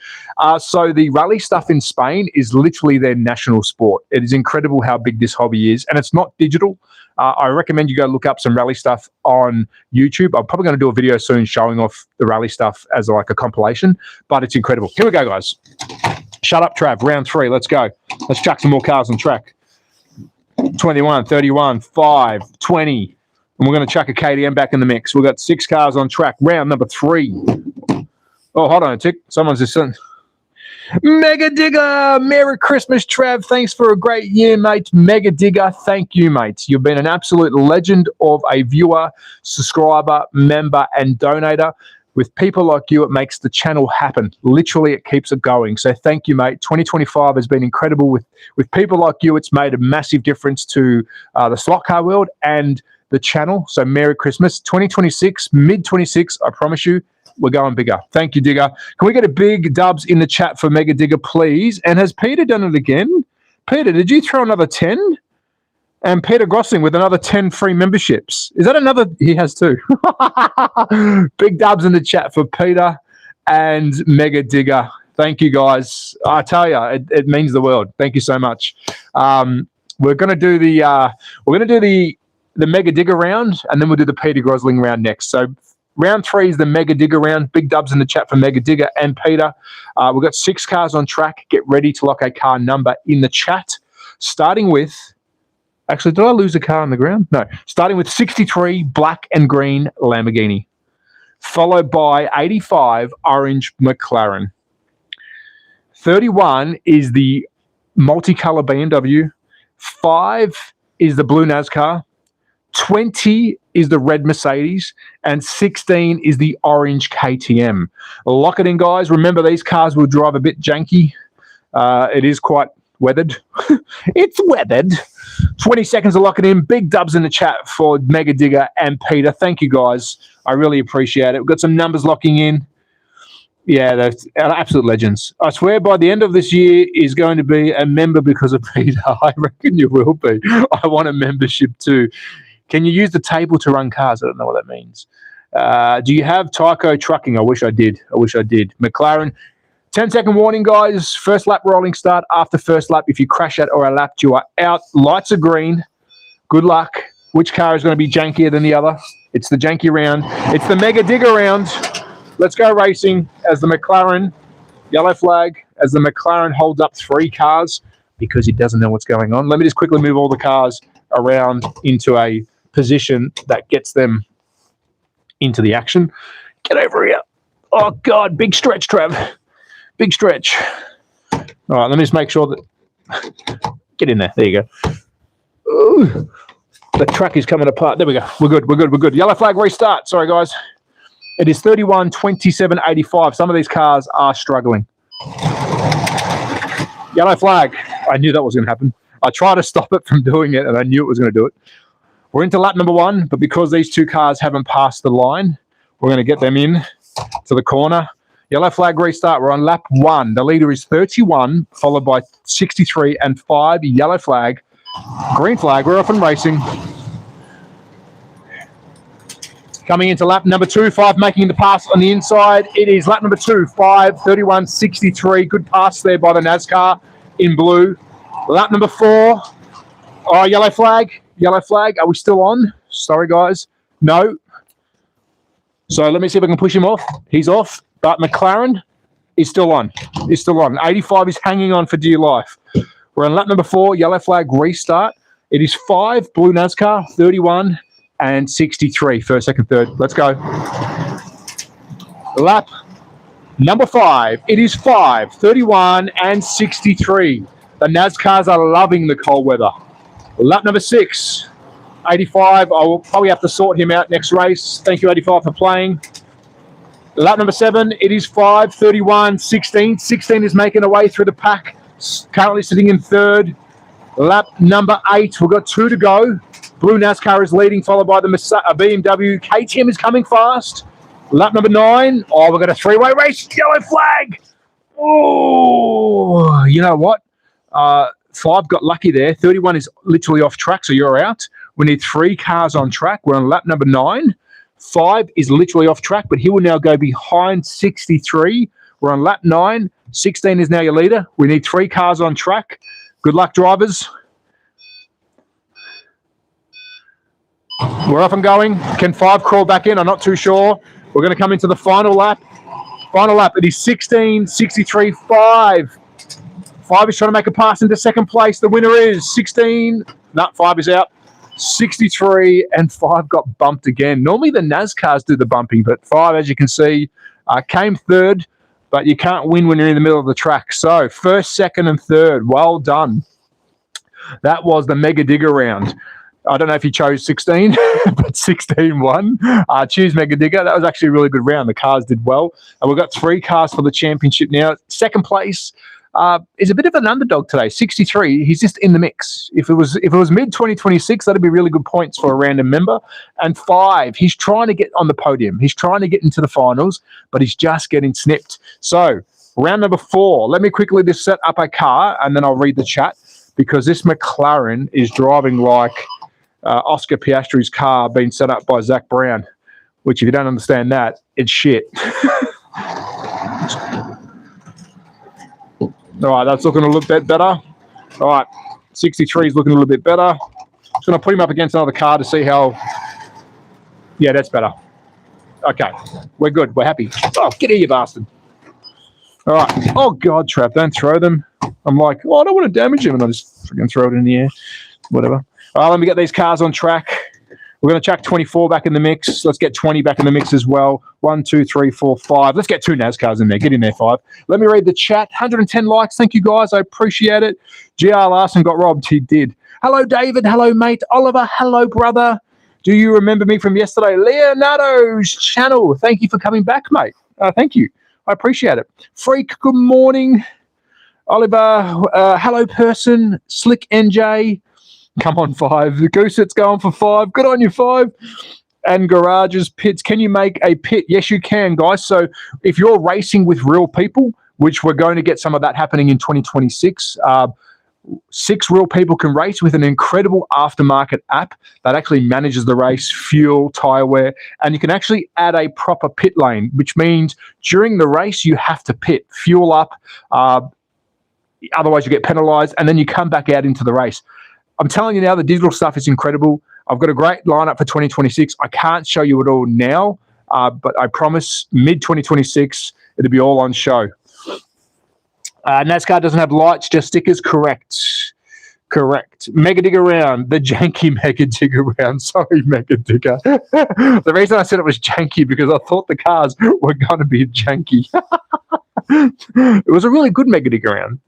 So the rally stuff in Spain is literally their national sport. It is incredible how big this hobby is, and it's not digital. I recommend you go look up some rally stuff on YouTube. I'm probably going to do a video soon showing off the rally stuff as like a compilation, but it's incredible. Here we go, guys. Shut up, Trav. Round 3. Let's go. Let's chuck some more cars on track. 21, 31, 5, 20. And we're going to chuck a KTM back in the mix. We've got 6 cars on track. Round number 3. Oh, hold on a tick. Someone's just saying, Mega Digger, Merry Christmas, Trav. Thanks for a great year, mate. Mega Digger, thank you, mate. You've been an absolute legend of a viewer, subscriber, member, and donator. With people like you, it makes the channel happen. Literally, it keeps it going. So thank you, mate. 2025 has been incredible. With people like you, it's made a massive difference to the slot car world and the channel. So Merry Christmas. 2026, mid-26, I promise you, we're going bigger. Thank you, Digger. Can we get a big dubs in the chat for Mega Digger, please? And has Peter done it again? Peter, did you throw another 10? And Peter Grossing with another 10 free memberships. Is that another? He has 2. Big dubs in the chat for Peter and Mega Digger. Thank you, guys. I tell you, it means the world. Thank you so much. We're going to do the Mega Digger round, and then we'll do the Peter Grosling round next. So round 3 is the Mega Digger round. Big dubs in the chat for Mega Digger and Peter. We've got 6 cars on track. Get ready to lock a car number in the chat. Starting with, actually, did I lose a car on the ground? No. Starting with 63 black and green Lamborghini, followed by 85 orange McLaren. 31 is the multicolor BMW. 5 is the blue NASCAR. 20 is the red Mercedes, and 16 is the orange KTM. Lock it in, guys. Remember, these cars will drive a bit janky. It is quite weathered. It's weathered. 20 seconds to lock it in. Big dubs in the chat for Mega Digger and Peter. Thank you, guys. I really appreciate it. We've got some numbers locking in. Yeah, they're absolute legends. I swear by the end of this year is going to be a member because of Peter. I reckon you will be. I want a membership too. Can you use the table to run cars? I don't know what that means. Do you have Tyco trucking? I wish I did. McLaren. 10-second warning, guys. First lap rolling start. After first lap, if you crash out or are lapped, you are out. Lights are green. Good luck. Which car is going to be jankier than the other? It's the janky round. It's the Mega Digger round. Let's go racing as the McLaren, yellow flag, as the McLaren holds up 3 cars because he doesn't know what's going on. Let me just quickly move all the cars around into a position that gets them into the action. Get over here. Oh, God, big stretch, Trev. Big stretch. All right, let me just make sure that... Get in there. There you go. Ooh, the track is coming apart. There we go. We're good. Yellow flag restart. Sorry, guys. It is 31.27.85. Some of these cars are struggling. Yellow flag. I knew that was going to happen. I tried to stop it from doing it, and I knew it was going to do it. We're into lap number 1, but because these two cars haven't passed the line, we're going to get them in to the corner. Yellow flag restart. We're on lap 1. The leader is 31, followed by 63 and 5. Yellow flag. Green flag. We're off and racing. Coming into lap number 2, 5 making the pass on the inside. It is lap number 2, 5, 31.63. Good pass there by the NASCAR in blue. Lap number 4. Oh, yellow flag. Yellow flag. Are we still on? Sorry, guys. No. So let me see if I can push him off. He's off, but McLaren is still on. He's still on. 85 is hanging on for dear life. We're on lap number 4, yellow flag restart. It is 5, blue NASCAR, 31 and 63, first, second, third. Let's go. Lap number 5. It is 5, 31 and 63. The NASCARs are loving the cold weather. Lap number 6, 85. I will probably have to sort him out next race. Thank you, 85, for playing. Lap number 7, it is 5, 31, 16. 16 is making a way through the pack, currently sitting in third. Lap number 8, we've got 2 to go. Blue NASCAR is leading, followed by the BMW. KTM is coming fast. Lap number 9, oh, we've got a 3-way race. Yellow flag. Oh, you know what? 5 got lucky there. 31 is literally off track, so you're out. We need 3 cars on track. We're on lap number 9. 5 is literally off track, but he will now go behind 63. We're on lap 9. 16 is now your leader. We need 3 cars on track. Good luck, drivers. We're off and going. Can 5 crawl back in? I'm not too sure. We're going to come into the final lap. Final lap. It is 16, 63, 5. 5 is trying to make a pass into second place. The winner is 16. No, 5 is out. 63 and 5 got bumped again. Normally the NASCARs do the bumping, but 5, as you can see, came third, but you can't win when you're in the middle of the track. So first, second, and third. Well done. That was the Mega Digger round. I don't know if you chose 16, but 16 won. Choose Mega Digger. That was actually a really good round. The cars did well. And we've got 3 cars for the championship now. Second place is a bit of an underdog today. 63. He's just in the mix. If it was mid 2026, that'd be really good points for a random member. And 5, he's trying to get on the podium. He's trying to get into the finals, but he's just getting snipped. So round number 4. Let me quickly just set up a car, and then I'll read the chat, because this McLaren is driving like Oscar Piastri's car being set up by Zach Brown, which, if you don't understand that, it's shit. All right, that's looking a little bit better. All right, 63 is looking a little bit better. Just going to put him up against another car to see how... Yeah, that's better. Okay, we're good. We're happy. Oh, get here, you bastard. All right. Oh, God, Trav, don't throw them. I'm like, oh, I don't want to damage him, and I just freaking throw it in the air. Whatever. All right, let me get these cars on track. We're going to chuck 24 back in the mix. Let's get 20 back in the mix as well. 1, 2, 3, 4, 5. Let's get 2 NASCARs in there. Get in there, 5. Let me read the chat. 110 likes. Thank you, guys. I appreciate it. GR Larson got robbed. He did. Hello, David. Hello, mate. Oliver. Hello, brother. Do you remember me from yesterday? Leonardo's channel. Thank you for coming back, mate. Thank you. I appreciate it. Freak, good morning. Oliver. Hello, person. Slick NJ. Come on, 5. The Gooset's going for 5. Good on you, 5. And garages, pits. Can you make a pit? Yes, you can, guys. So if you're racing with real people, which we're going to get some of that happening in 2026, 6 real people can race with an incredible aftermarket app that actually manages the race, fuel, tire wear, and you can actually add a proper pit lane, which means during the race you have to pit, fuel up, otherwise you get penalized, and then you come back out into the race. I'm telling you now, the digital stuff is incredible. I've got a great lineup for 2026. I can't show you it all now, but I promise mid-2026, it'll be all on show. NASCAR doesn't have lights, just stickers. Correct. Mega Digger round. The janky Mega Digger round. Sorry, Mega Digger. The reason I said it was janky because I thought the cars were going to be janky. It was a really good Mega Digger round.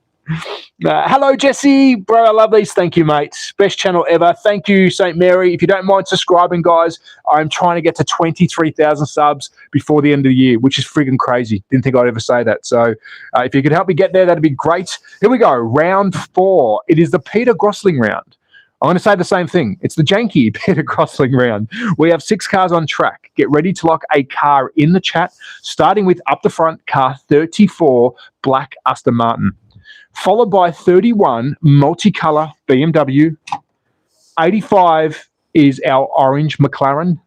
Hello, Jesse. Bro, I love these. Thank you, mate. Best channel ever. Thank you, St. Mary. If you don't mind subscribing, guys, I'm trying to get to 23,000 subs before the end of the year, which is friggin' crazy. Didn't think I'd ever say that. So if you could help me get there, that'd be great. Here we go. Round 4. It is the Peter Grosling round. I'm going to say the same thing. It's the janky Peter Grosling round. We have 6 cars on track. Get ready to lock a car in the chat, starting with up the front, car 34, black Aston Martin. Followed by 31, multicolour BMW. 85 is our orange McLaren,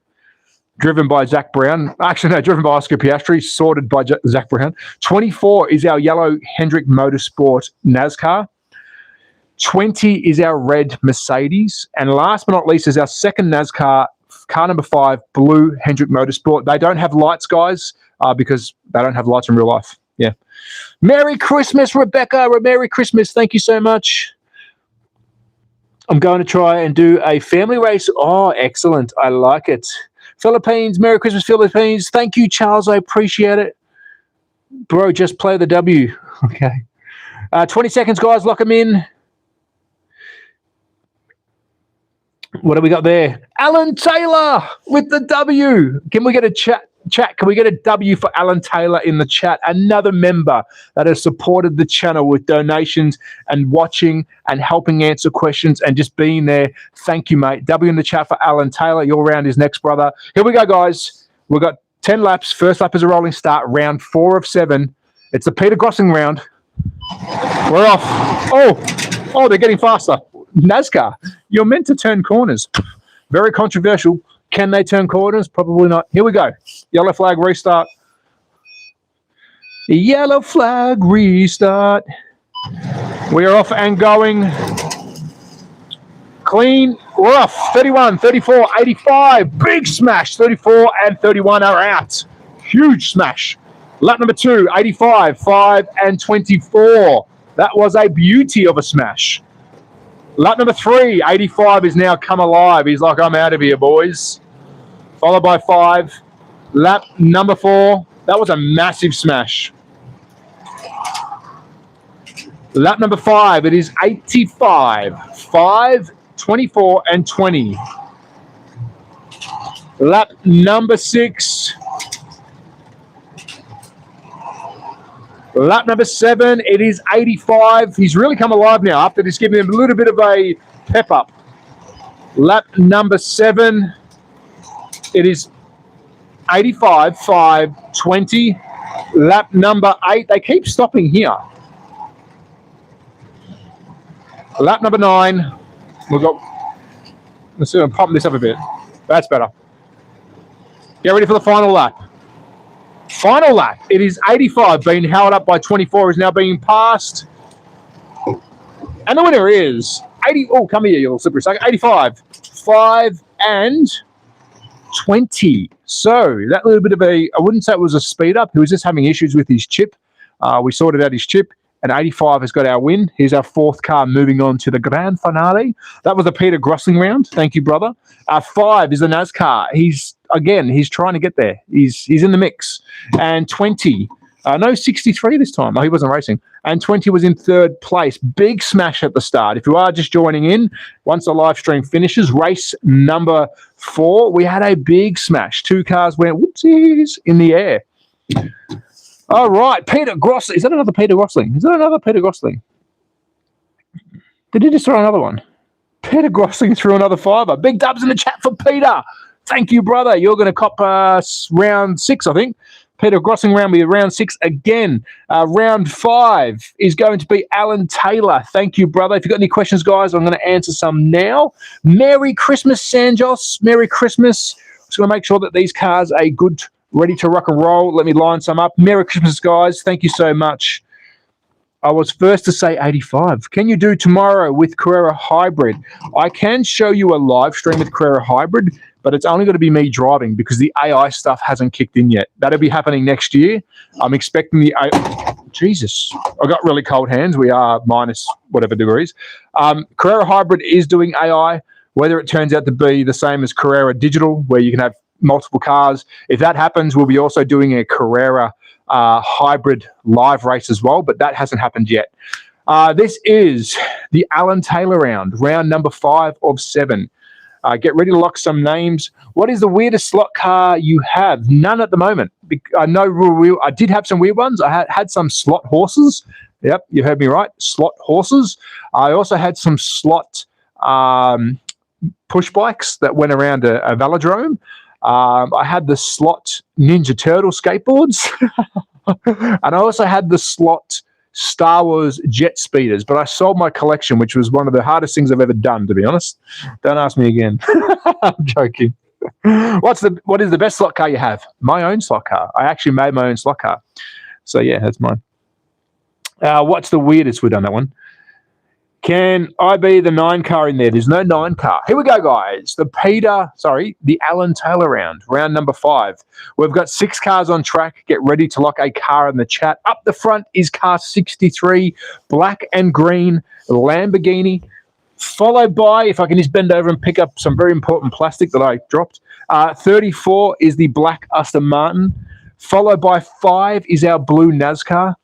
driven by Zach Brown. Actually, no, driven by Oscar Piastri, sorted by Zach Brown. 24 is our yellow Hendrick Motorsport NASCAR. 20 is our red Mercedes. And last but not least is our second NASCAR, car number 5, blue Hendrick Motorsport. They don't have lights, guys, because they don't have lights in real life. Yeah. Merry Christmas, Rebecca. Merry Christmas. Thank you so much. I'm going to try and do a family race. Oh, excellent. I like it. Philippines. Merry Christmas, Philippines. Thank you, Charles. I appreciate it. Bro, just play the W. Okay. 20 seconds, guys. Lock them in. What have we got there? Alan Taylor with the W. Can we get a chat? Can we get a W for Alan Taylor in the chat? Another member that has supported the channel with donations and watching and helping answer questions and just being there. Thank you, mate. W in the chat for Alan Taylor. Your round is next, brother. Here we go, guys. We've got 10 laps. First lap is a rolling start. Round 4 of 7. It's the Peter Grosling round. We're off. Oh, they're getting faster. NASCAR, you're meant to turn corners. Very controversial. Can they turn corners? Probably not. Here we go. Yellow flag restart. Yellow flag restart. We are off and going. Clean. We're off. 31, 34, 85. Big smash. 34 and 31 are out. Huge smash. Lap number 2, 85, 5 and 24. That was a beauty of a smash. Lap number 3, 85 is now come alive. He's like, I'm out of here, boys. Followed by 5. Lap number 4. That was a massive smash. Lap number 5, it is 85. 5, 24, and 20. Lap number 6. Lap number 7, it is 85. He's really come alive now after just giving him a little bit of a pep up. Lap number 7, it is 85, 5, 20. Lap number 8, they keep stopping here. Lap number 9, we've got, let's see, I'm pumping this up a bit. That's better. Get ready for the final lap. Final lap, it is 85, being held up by 24, is now being passed. And the winner is 80. Oh, come here, you little slippery sucker. 85, 5 and 20. So that little bit of a, I wouldn't say it was a speed up. He was just having issues with his chip. We sorted out his chip, and 85 has got our win. Here's our 4th car moving on to the grand finale. That was the Peter Grosling round. Thank you, brother. 5 is the NASCAR. He's trying to get there. He's in the mix. And 20, no, 63 this time. Oh, he wasn't racing. And 20 was in 3rd place. Big smash at the start. If you are just joining in, once the live stream finishes, race number 4, we had a big smash. 2 cars went whoopsies in the air. All right, Peter Grosling. Is that another Peter Grosling? Is that another Peter Grosling? Did he just throw another one? Peter Grosling threw another 5. Big dubs in the chat for Peter. Thank you, brother. You're going to cop round 6, I think. Peter Grosling round will be round 6 again. Round 5 is going to be Alan Taylor. Thank you, brother. If you've got any questions, guys, I'm going to answer some now. Merry Christmas, Sanjos. Merry Christmas. Just going to make sure that these cars are good, ready to rock and roll. Let me line some up. Merry Christmas, guys. Thank you so much. I was first to say 85. Can you do tomorrow with Carrera Hybrid? I can show you a live stream with Carrera Hybrid, but it's only going to be me driving because the AI stuff hasn't kicked in yet. That'll be happening next year. I'm expecting the Jesus, I got really cold hands. We are minus whatever degrees. Carrera Hybrid is doing AI. Whether it turns out to be the same as Carrera Digital, where you can have multiple cars. If that happens, we'll be also doing a Carrera Hybrid live race as well, but that hasn't happened yet. This is the Alan Taylor round number 5 of 7. Get ready to lock some names. What is the weirdest slot car you have? None at the moment. I did have some weird ones. I had some slot horses. Yep, you heard me right. Slot horses. I also had some slot push bikes that went around a velodrome. I had the slot Ninja Turtle skateboards. And I also had the slot Star Wars jet speeders, but I sold my collection, which was one of the hardest things I've ever done, to be honest. Don't ask me again. I'm joking. What is the best slot car you have? My own slot car. I actually made my own slot car. So yeah, that's mine. What's the weirdest? We've done that one. Can I be the 9 car in there? There's no 9 car. Here we go, guys. The Alan Taylor round number 5. We've got 6 cars on track. Get ready to lock a car in the chat. Up the front is car 63, black and green Lamborghini, followed by, if I can just bend over and pick up some very important plastic that I dropped, 34 is the black Aston Martin, followed by 5 is our blue NASCAR.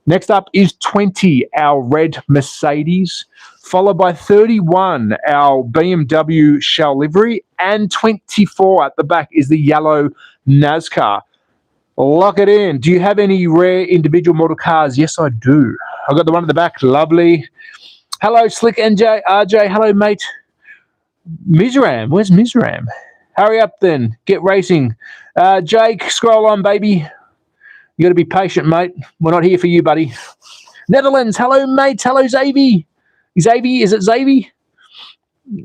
Next up is 20, our red Mercedes, followed by 31, our BMW shell livery, and 24 at the back is the yellow NASCAR. Lock it in. Do you have any rare individual model cars? Yes, I do. I've got the one at the back. Lovely. Hello, Slick NJ, RJ. Hello, mate. Mizram. Where's Mizram? Hurry up then. Get racing. Jake, scroll on, baby. You got to be patient, mate. We're not here for you, buddy. Netherlands, hello, mate. Hello, Xavi. Xavi, is it Xavi?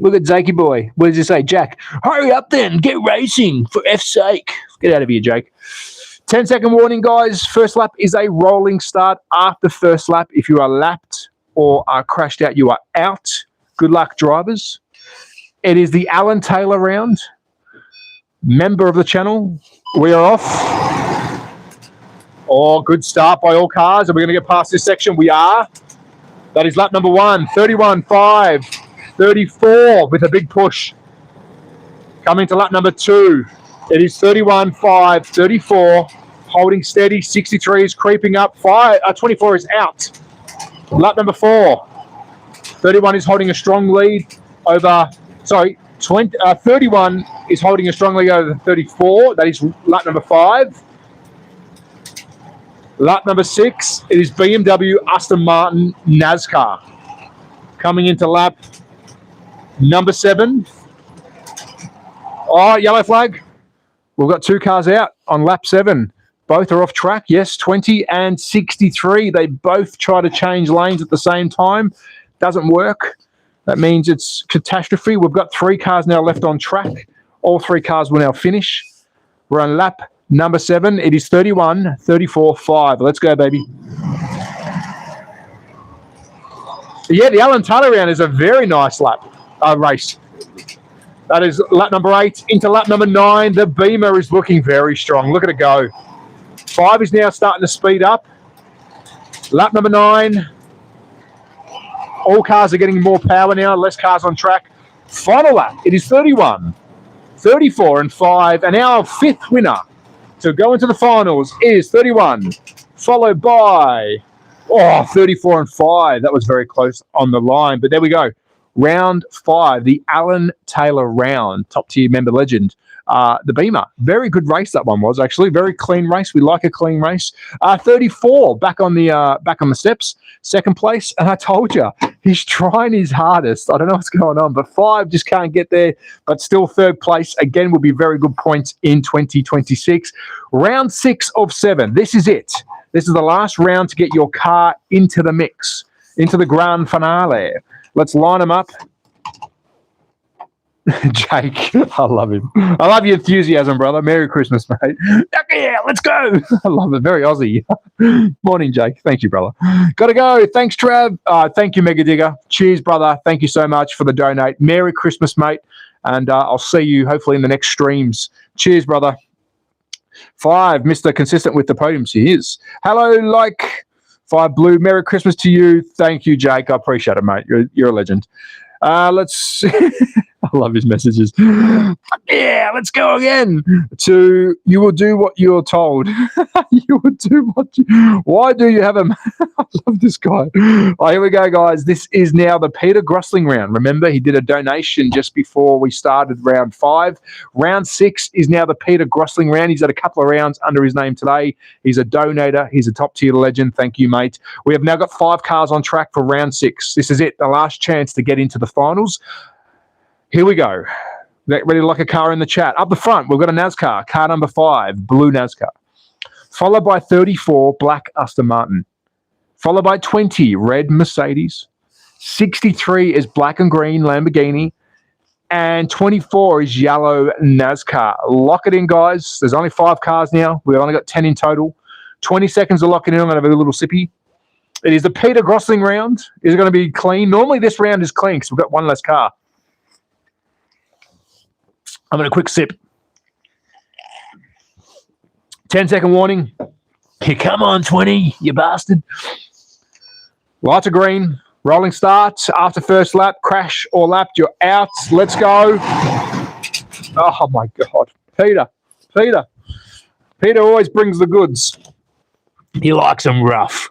Look at Zakey boy. What does he say? Jack, hurry up then. Get racing, for F's sake. Get out of here, Jake. 10-second warning, guys. First lap is a rolling start. After first lap, if you are lapped or are crashed out, you are out. Good luck, drivers. It is the Alan Taylor round. Member of the channel. We are off. Oh, good start by all cars. Are we going to get past this section? We are. That is lap number 1. 31.5. 34 with a big push. Coming to lap number 2. It is 31.5. 34. Holding steady. 63 is creeping up. 24 is out. Lap number 4. 31 is holding a strong lead over... 31 is holding a strong lead over 34. That is lap number 5. Lap number 6, it is BMW Aston Martin NASCAR. Coming into lap number 7. Oh, yellow flag. We've got 2 cars out on lap 7. Both are off track. Yes, 20 and 63. They both try to change lanes at the same time. Doesn't work. That means it's catastrophe. We've got 3 cars now left on track. All 3 cars will now finish. We're on lap number 7, it is 31, 34, 5. Let's go, baby. Yeah, the Alan Taylor round is a very nice race. That is lap number 8 into lap number 9. The Beamer is looking very strong. Look at it go. 5 is now starting to speed up. Lap number 9. All cars are getting more power now. Less cars on track. Final lap, it is 31, 34, and 5. And our 5th winner to go into the finals is 31, followed by 34 and 5. That was very close on the line, but there we go. Round 5, the Alan Taylor round, top tier member legend. The Beamer, very good race that one was actually, very clean race. We like a clean race. 34 back on the steps, second place, and I told you he's trying his hardest. I don't know what's going on, but 5 just can't get there, but still third place again will be very good points in 2026. Round 6 of 7. This is it. This is the last round to get your car into the mix, into the grand finale. Let's line them up. Jake, I love him. I love your enthusiasm, brother. Merry Christmas, mate. Yeah, let's go. I love it. Very Aussie. Morning, Jake. Thank you, brother. Gotta go. Thanks, Trav. Thank you, Mega Digger. Cheers, brother. Thank you so much for the donate. Merry Christmas, mate. And I'll see you hopefully in the next streams. Cheers, brother. 5, Mr. Consistent with the podiums. He is. Hello, like 5 Blue. Merry Christmas to you. Thank you, Jake. I appreciate it, mate. You're a legend. Let's I love his messages. Yeah, let's go again. You will do what you're told. You will do why do you have him? I love this guy. Oh, here we go, guys. This is now the Peter Grossling round. Remember, he did a donation just before we started round 5. Round 6 is now the Peter Grossling round. He's had a couple of rounds under his name today. He's a donator. He's a top-tier legend. Thank you, mate. We have now got 5 cars on track for round 6. This is it, the last chance to get into the finals. Here we go. Get ready to lock a car in the chat. Up the front, we've got a NASCAR, car number 5, blue NASCAR. Followed by 34, black Aston Martin. Followed by 20, red Mercedes. 63 is black and green Lamborghini. And 24 is yellow NASCAR. Lock it in, guys. There's only 5 cars now. We've only got 10 in total. 20 seconds to lock it in. I'm going to have a little sippy. It is the Peter Grossling round. Is it going to be clean? Normally this round is clean because we've got one less car. I'm going to quick sip. 10-second warning. Here, come on, 20, you bastard. Lights are green. Rolling starts. After first lap, crash or lap, you're out. Let's go. Oh, my God. Peter always brings the goods. He likes them rough.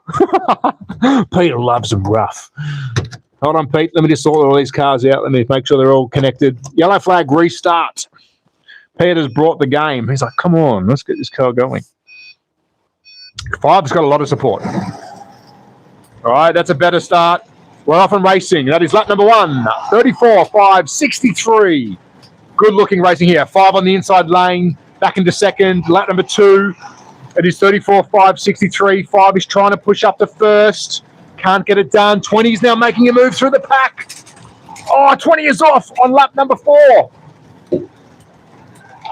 Peter loves them rough. Hold on, Pete. Let me just sort all these cars out. Let me make sure they're all connected. Yellow flag, restart. Peter's brought the game. He's like, come on, let's get this car going. 5's got a lot of support. All right, that's a better start. We're off and racing. That is lap number 1. 34, 5, 63. Good-looking racing here. 5 on the inside lane. Back into second. Lap number 2. It is 34, 5, 63. 5 is trying to push up to first. Can't get it done. 20 is now making a move through the pack. Oh, 20 is off on lap number 4.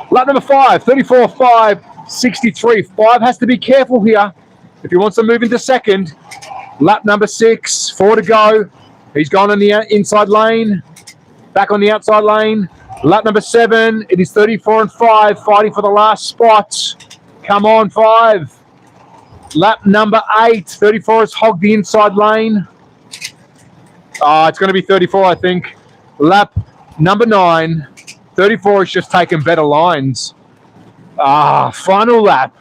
Lap number 5, 34, 5, 63. 5 has to be careful here if he wants to move into second. Lap number 6, 4 to go. He's gone on the inside lane. Back on the outside lane. Lap number 7, it is 34 and 5, fighting for the last spot. Come on, 5. Lap number 8, 34 has hogged the inside lane. It's going to be 34, I think. Lap number 9, 34 has just taken better lines. Final lap.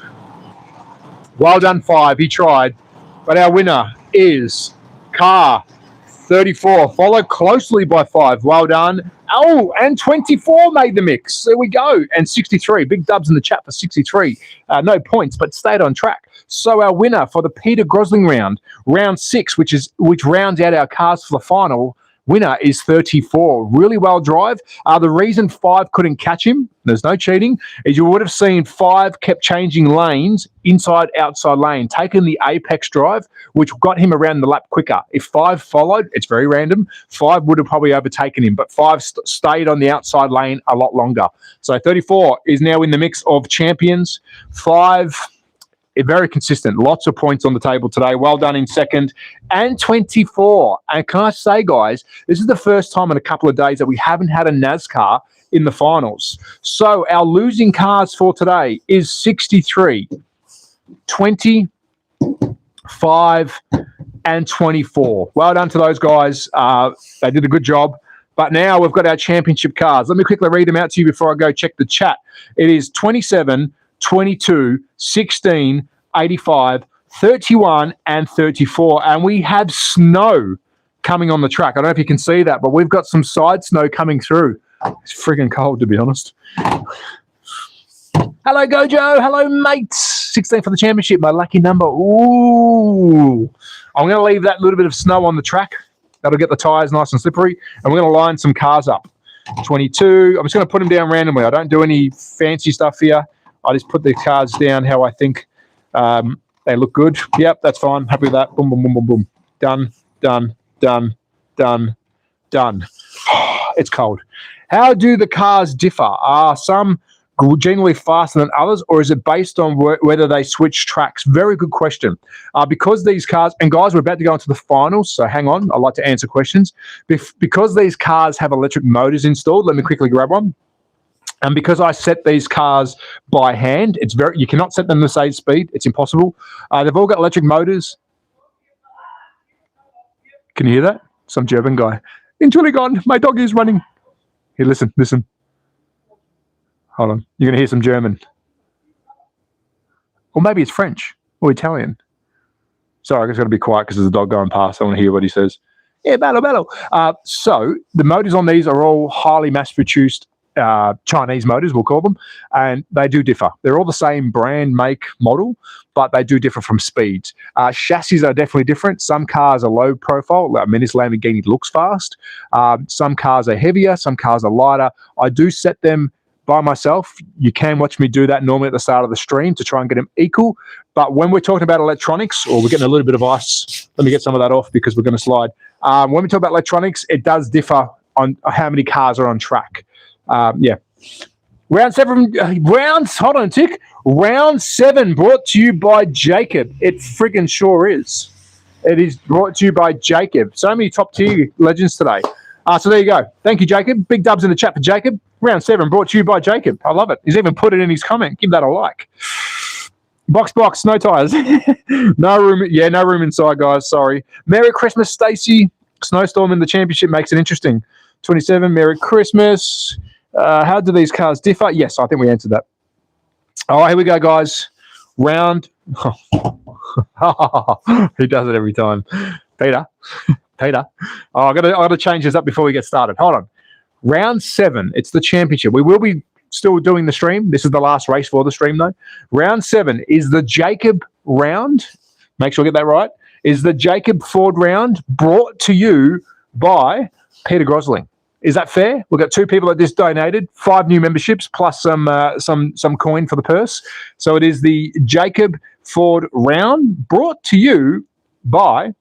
Well done, 5. He tried. But our winner is car 34, followed closely by 5. Well done. Oh, and 24 made the mix. There we go. And 63. Big dubs in the chat for 63. No points, but stayed on track. So our winner for the Peter Grossling round, round 6, which rounds out our cars for the final, winner is 34. Really well drive. The reason 5 couldn't catch him, there's no cheating, is you would have seen 5 kept changing lanes, inside, outside lane, taking the apex drive, which got him around the lap quicker. If 5 followed, it's very random, 5 would have probably overtaken him, but 5 stayed on the outside lane a lot longer. So 34 is now in the mix of champions. 5... very consistent. Lots of points on the table today. Well done in second. And 24. And can I say, guys, this is the first time in a couple of days that we haven't had a NASCAR in the finals. So our losing cars for today is 63, 20, 5, and 24. Well done to those guys. They did a good job. But now we've got our championship cars. Let me quickly read them out to you before I go check the chat. It is 27, 22, 16, 85, 31, and 34. And we have snow coming on the track. I don't know if you can see that, but we've got some side snow coming through. It's friggin' cold, to be honest. Hello, Gojo. Hello, mates. 16 for the championship, my lucky number. Ooh. I'm going to leave that little bit of snow on the track. That'll get the tyres nice and slippery. And we're going to line some cars up. 22. I'm just going to put them down randomly. I don't do any fancy stuff here. I just put the cards down how I think they look good. Yep, that's fine. Happy with that. Boom, boom, boom, boom, boom. Done, done, done, done, done. It's cold. How do the cars differ? Are some generally faster than others, or is it based on whether they switch tracks? Very good question. Because these cars, and guys, we're about to go into the finals, so hang on. I like to answer questions. Because these cars have electric motors installed, let me quickly grab one. And because I set these cars by hand, you cannot set them the same speed. It's impossible. They've all got electric motors. Can you hear that? Some German guy. Entschuldigung, my dog is running. Here, listen, listen. Hold on. You're going to hear some German. Or maybe it's French or Italian. Sorry, I just got to be quiet because there's a dog going past. I want to hear what he says. Yeah, bello. So the motors on these are all highly mass-produced Chinese motors, we'll call them, and they do differ. They're all the same brand, make, model, but they do differ from speeds. Chassis are definitely different. Some cars are low profile. I mean, this Lamborghini looks fast. Some cars are heavier. Some cars are lighter. I do set them by myself. You can watch me do that normally at the start of the stream to try and get them equal. But when we're talking about electronics, or we're getting a little bit of ice, let me get some of that off because we're going to slide. When we talk about electronics, it does differ on how many cars are on track. Yeah. Round 7, hold on a tick. Round 7 brought to you by Jacob. It friggin' sure is. It is brought to you by Jacob. So many top tier legends today. So there you go. Thank you, Jacob. Big dubs in the chat for Jacob. Round 7 brought to you by Jacob. I love it. He's even put it in his comment. Give that a like. Box, snow tires. No room. Yeah, no room inside, guys. Sorry. Merry Christmas, Stacey. Snowstorm in the championship makes it interesting. 27, Merry Christmas. How do these cars differ? Yes, I think we answered that. All right, here we go, guys. Round. He does it every time. Peter. Oh, I got to change this up before we get started. Hold on. Round 7. It's the championship. We will be still doing the stream. This is the last race for the stream, though. Round 7 is the Jacob round. Make sure I get that right. Is the Jacob Ford round brought to you by Peter Grosling. Is that fair? We've got 2 people that just donated, 5 new memberships plus some coin for the purse. So it is the Jacob Ford round brought to you by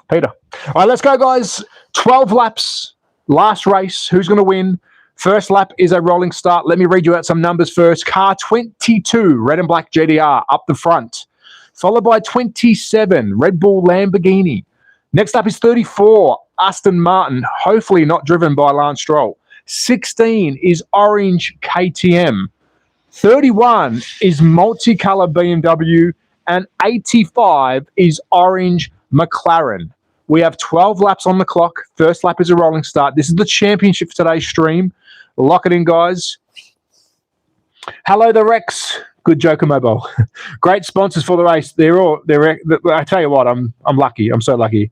Peter. All right, let's go, guys. 12 laps, last race. Who's going to win? First lap is a rolling start. Let me read you out some numbers first. Car 22, red and black GDR up the front, followed by 27, Red Bull Lamborghini. Next up is 34, Aston Martin, hopefully not driven by Lance Stroll. 16 is orange KTM. 31 is multicolour BMW. And 85 is orange McLaren. We have 12 laps on the clock. First lap is a rolling start. This is the championship for today's stream. Lock it in, guys. Hello, the Rex. Good Joker Mobile. Great sponsors for the race. I tell you what, I'm lucky. I'm so lucky.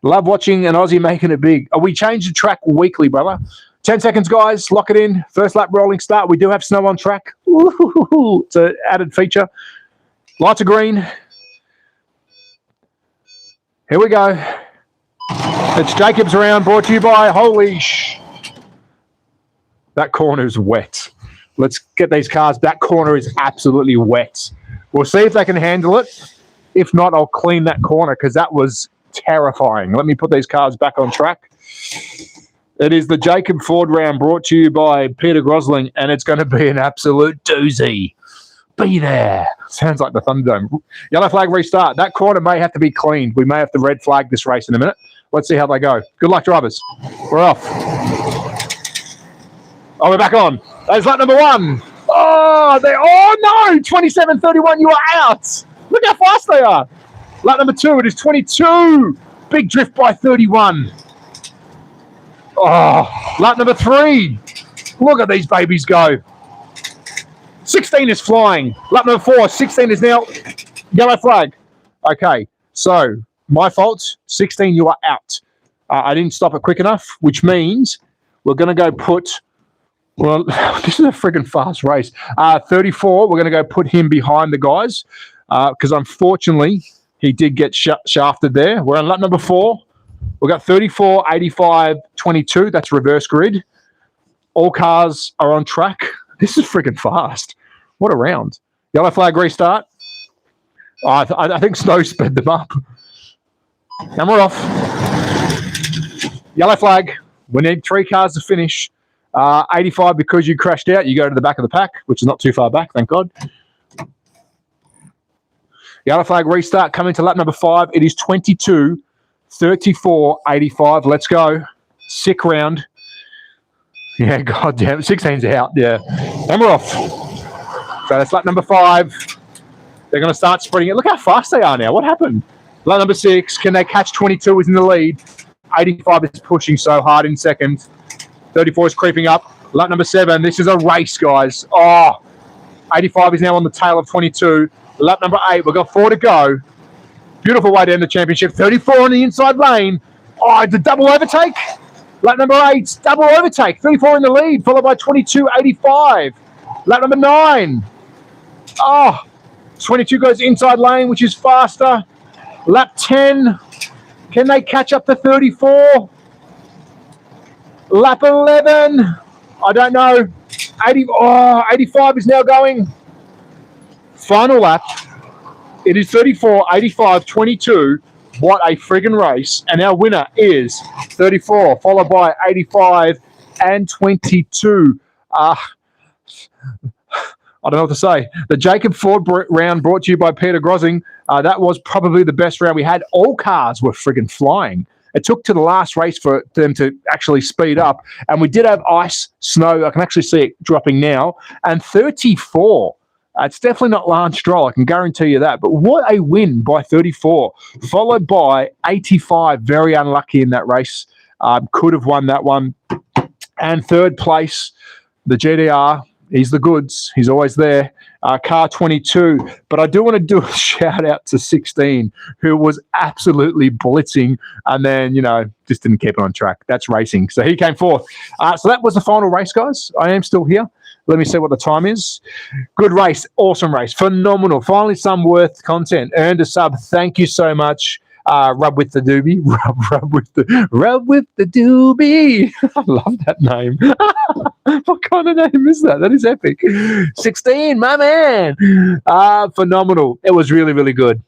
Love watching an Aussie making it big. We change the track weekly, brother. 10 seconds, guys. Lock it in. First lap rolling start. We do have snow on track. Ooh, it's an added feature. Lights are green. Here we go. It's Jacob's round brought to you by that corner is wet. Let's get these cars. That corner is absolutely wet. We'll see if they can handle it. If not, I'll clean that corner because that was terrifying. Let me put these cars back on track. It is the Jacob Ford round brought to you by Peter Grosling, and it's going to be an absolute doozy. Be there. Sounds like the Thunderdome. Yellow flag restart. That corner may have to be cleaned. We may have to red flag this race in a minute. Let's see how they go. Good luck, drivers. We're off. Oh, we're back on. There's lap number 1. Oh no! 27:31. You are out. Look how fast they are. Lap number 2. It is 22. Big drift by 31. Oh, lap number 3. Look at these babies go. 16 is flying. Lap number 4. 16 is now yellow flag. Okay, so my fault. 16, you are out. I didn't stop it quick enough, which means we're going to go put. Well, this is a friggin' fast race. 34, we're going to go put him behind the guys because unfortunately he did get shafted there. We're on lap number 4. We've got 34, 85, 22. That's reverse grid. All cars are on track. This is friggin' fast. What a round. Yellow flag restart. I think snow sped them up. And we're off. Yellow flag. We need 3 cars to finish. 85, because you crashed out, you go to the back of the pack, which is not too far back, thank God. Yellow flag restart, coming to lap number 5. It is 22, 34, 85. Let's go. Sick round. Yeah, goddamn. 16's out, yeah. And we're off. So that's lap number 5. They're going to start spreading it. Look how fast they are now. What happened? Lap number 6. Can they catch 22? Is in the lead. 85 is pushing so hard in second. 34 is creeping up. Lap number 7. This is a race, guys. Oh, 85 is now on the tail of 22. Lap number 8. We've got 4 to go. Beautiful way to end the championship. 34 on the inside lane. Oh, the double overtake. Lap number 8. Double overtake. 34 in the lead, followed by 22, 85. Lap number 9. Oh, 22 goes inside lane, which is faster. Lap 10. Can they catch up to 34? Lap 11. I don't know. 85 is now going. Final lap. It is 34, 85, 22. What a friggin' race. And our winner is 34, followed by 85 and 22. I don't know what to say. The Jacob Ford round brought to you by Peter Grosing. That was probably the best round we had. All cars were friggin' flying. It took to the last race for them to actually speed up. And we did have ice, snow. I can actually see it dropping now. And 34. It's definitely not Lance Stroll, I can guarantee you that. But what a win by 34, followed by 85. Very unlucky in that race. Could have won that one. And third place, the GDR. He's the goods. He's always there. Car 22. But I do want to do a shout out to 16, who was absolutely blitzing and then, just didn't keep it on track. That's racing. So he came fourth. So that was the final race, guys. I am still here. Let me see what the time is. Good race. Awesome race. Phenomenal. Finally, some worth content. Earned a sub. Thank you so much. Rub with the doobie. Rub with the doobie. I love that name. What kind of name is that? That is epic. 16, my man. Phenomenal. It was really, really good.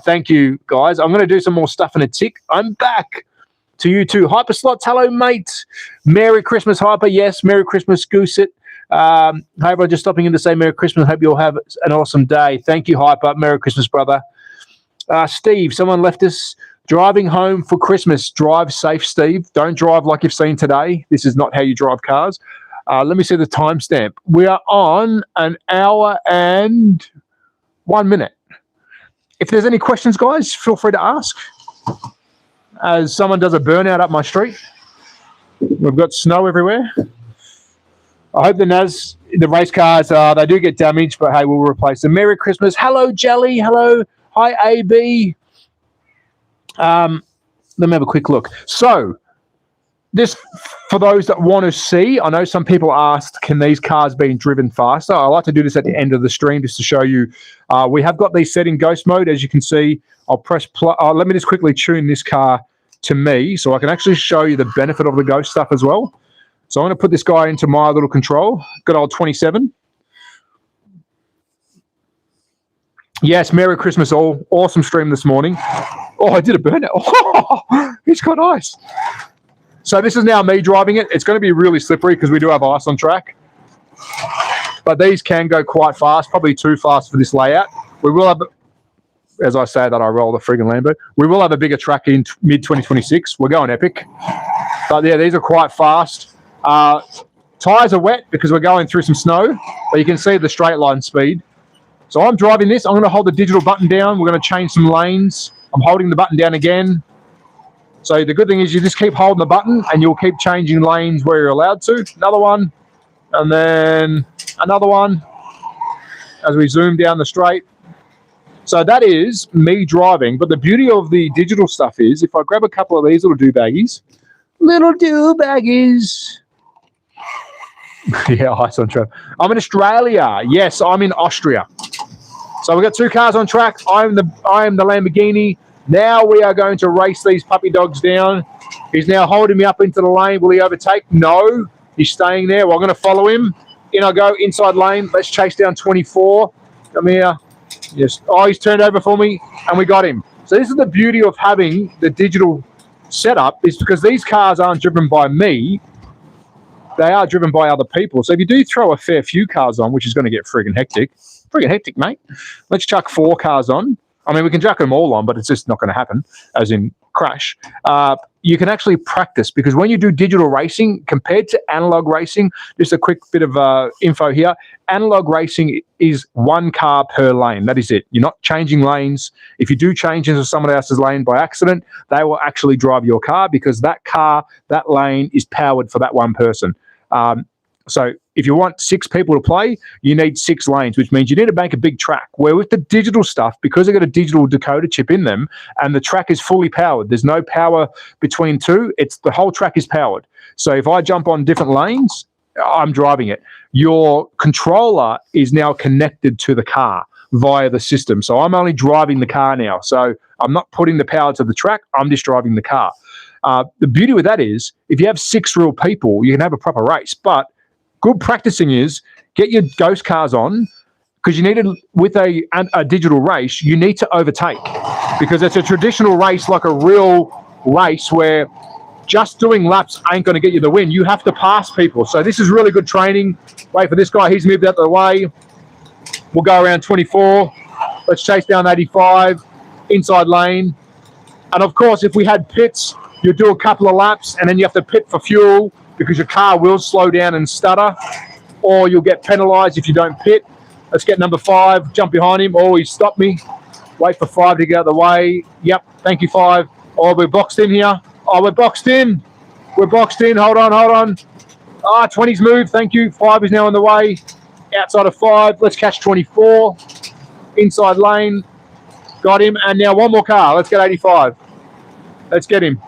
Thank you, guys. I'm going to do some more stuff in a tick. I'm back. To you too. Hyper Slots. Hello, mate. Merry Christmas, Hyper. Yes, Merry Christmas, Goose It. However, just stopping in to say Merry Christmas. Hope you all have an awesome day. Thank you, Hyper. Merry Christmas, brother. Steve, someone left us driving home for Christmas. Drive safe, Steve. Don't drive like you've seen today. This is not how you drive cars. Let me see the timestamp. We are on 1 hour and 1 minute. If there's any questions, guys, feel free to ask. As someone does a burnout up my street. We've got snow everywhere. I hope the race cars, they do get damaged, but hey, we'll replace them. Merry Christmas. Hello, Jelly. Hello. Hi, AB. Let me have a quick look. So, this, for those that want to see, I know some people asked, can these cars be driven faster? I like to do this at the end of the stream just to show you. We have got these set in ghost mode, as you can see. I'll press play. Let me just quickly tune this car to me so I can actually show you the benefit of the ghost stuff as well. So I'm going to put this guy into my little control. Good old 27. Yes, Merry Christmas all. Awesome stream this morning. Oh, I did a burnout. Oh, it's got ice. So this is now me driving it. It's going to be really slippery because we do have ice on track. But these can go quite fast, probably too fast for this layout. We will have, as I say that, I roll the friggin' Lambo. We will have a bigger track in mid-2026. We're going epic. But yeah, these are quite fast. Tires are wet because we're going through some snow, but you can see the straight line speed. So I'm driving this. I'm going to hold the digital button down. We're going to change some lanes. I'm holding the button down again. So the good thing is you just keep holding the button and you'll keep changing lanes where you're allowed to. Another one, and then another one as we zoom down the straight. So that is me driving. But the beauty of the digital stuff is if I grab a couple of these little do-baggies, yeah, ice on track. I'm in Australia. Yes, I'm in Austria. So we've got 2 cars on track. I am the Lamborghini. Now we are going to race these puppy dogs down. He's now holding me up into the lane. Will he overtake? No. He's staying there. Well, I'm going to follow him. In I go, inside lane. Let's chase down 24. Come here. Yes. Oh, he's turned over for me, and we got him. So this is the beauty of having the digital setup, is because these cars aren't driven by me. They are driven by other people. So if you do throw a fair few cars on, which is going to get friggin' hectic, mate. Let's chuck 4 cars on. I mean, we can jack them all on, but it's just not going to happen, as in crash. You can actually practice, because when you do digital racing compared to analog racing, just a quick bit of info here. Analog racing is one car per lane. That is it. You're not changing lanes. If you do change into someone else's lane by accident, they will actually drive your car, because that lane is powered for that one person. So if you want 6 people to play, you need 6 lanes, which means you need to make a big track. Where with the digital stuff, because they've got a digital decoder chip in them and the track is fully powered, there's no power between two, the whole track is powered. So if I jump on different lanes, I'm driving it. Your controller is now connected to the car via the system. So I'm only driving the car now. So I'm not putting the power to the track, I'm just driving the car. The beauty with that is, if you have 6 real people, you can have a proper race. But good practicing is get your ghost cars on, because you need to, with a digital race, you need to overtake, because it's a traditional race, like a real race where just doing laps ain't going to get you the win. You have to pass people. So this is really good training. Wait for this guy. He's moved out of the way. We'll go around 24. Let's chase down 85, inside lane. And of course, if we had pits, you do a couple of laps and then you have to pit for fuel, because your car will slow down and stutter, or you'll get penalised if you don't pit. Let's get number 5, jump behind him. Oh, he stopped me. Wait for 5 to get out of the way. Yep, thank you, 5. Oh, we're boxed in here. Oh, we're boxed in. We're boxed in. Hold on. 20's moved. Thank you. 5 is now on the way. Outside of 5. Let's catch 24. Inside lane. Got him. And now one more car. Let's get 85. Let's get him.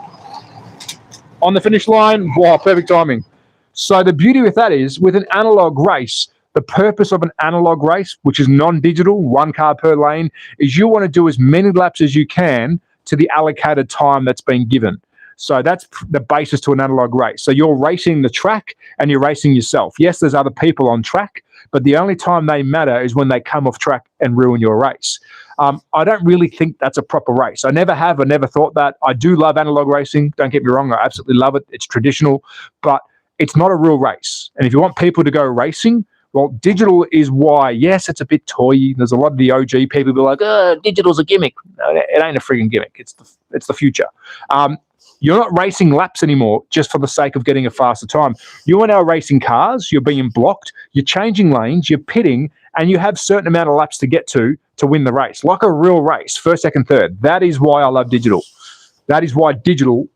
On the finish line. Wow, perfect timing. So the beauty with that is, with an analog race, the purpose of an analog race, which is non-digital, 1 car per lane, is you want to do as many laps as you can to the allocated time that's been given. So that's the basis to an analog race. So you're racing the track and you're racing yourself. Yes, there's other people on track, but the only time they matter is when they come off track and ruin your race. I don't really think that's a proper race. I never have. I never thought that. I do love analog racing. Don't get me wrong. I absolutely love it. It's traditional, but it's not a real race. And if you want people to go racing, well, digital is why. Yes, it's a bit toy. There's a lot of the OG people be like, digital's a gimmick. No, it ain't a frigging gimmick. It's the future. You're not racing laps anymore just for the sake of getting a faster time. You are now racing cars. You're being blocked. You're changing lanes. You're pitting, and you have a certain amount of laps to get to win the race, like a real race, first, second, third. That is why I love digital. That is why digital.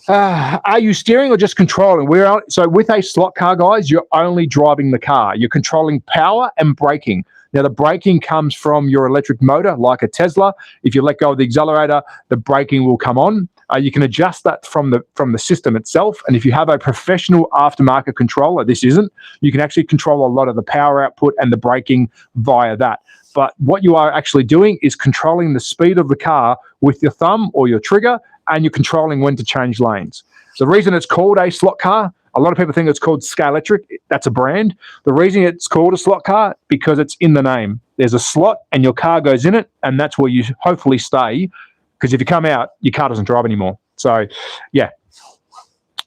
Are you steering or just controlling? So with a slot car, guys, you're only driving the car. You're controlling power and braking. Now, the braking comes from your electric motor, like a Tesla. If you let go of the accelerator, the braking will come on. You can adjust that from the system itself. And if you have a professional aftermarket controller, this isn't, you can actually control a lot of the power output and the braking via that. But what you are actually doing is controlling the speed of the car with your thumb or your trigger, and you're controlling when to change lanes. The reason it's called a slot car, a lot of people think it's called Scalextric. That's a brand. The reason it's called a slot car, because it's in the name. There's a slot and your car goes in it, and that's where you hopefully stay, because if you come out, your car doesn't drive anymore. So, yeah.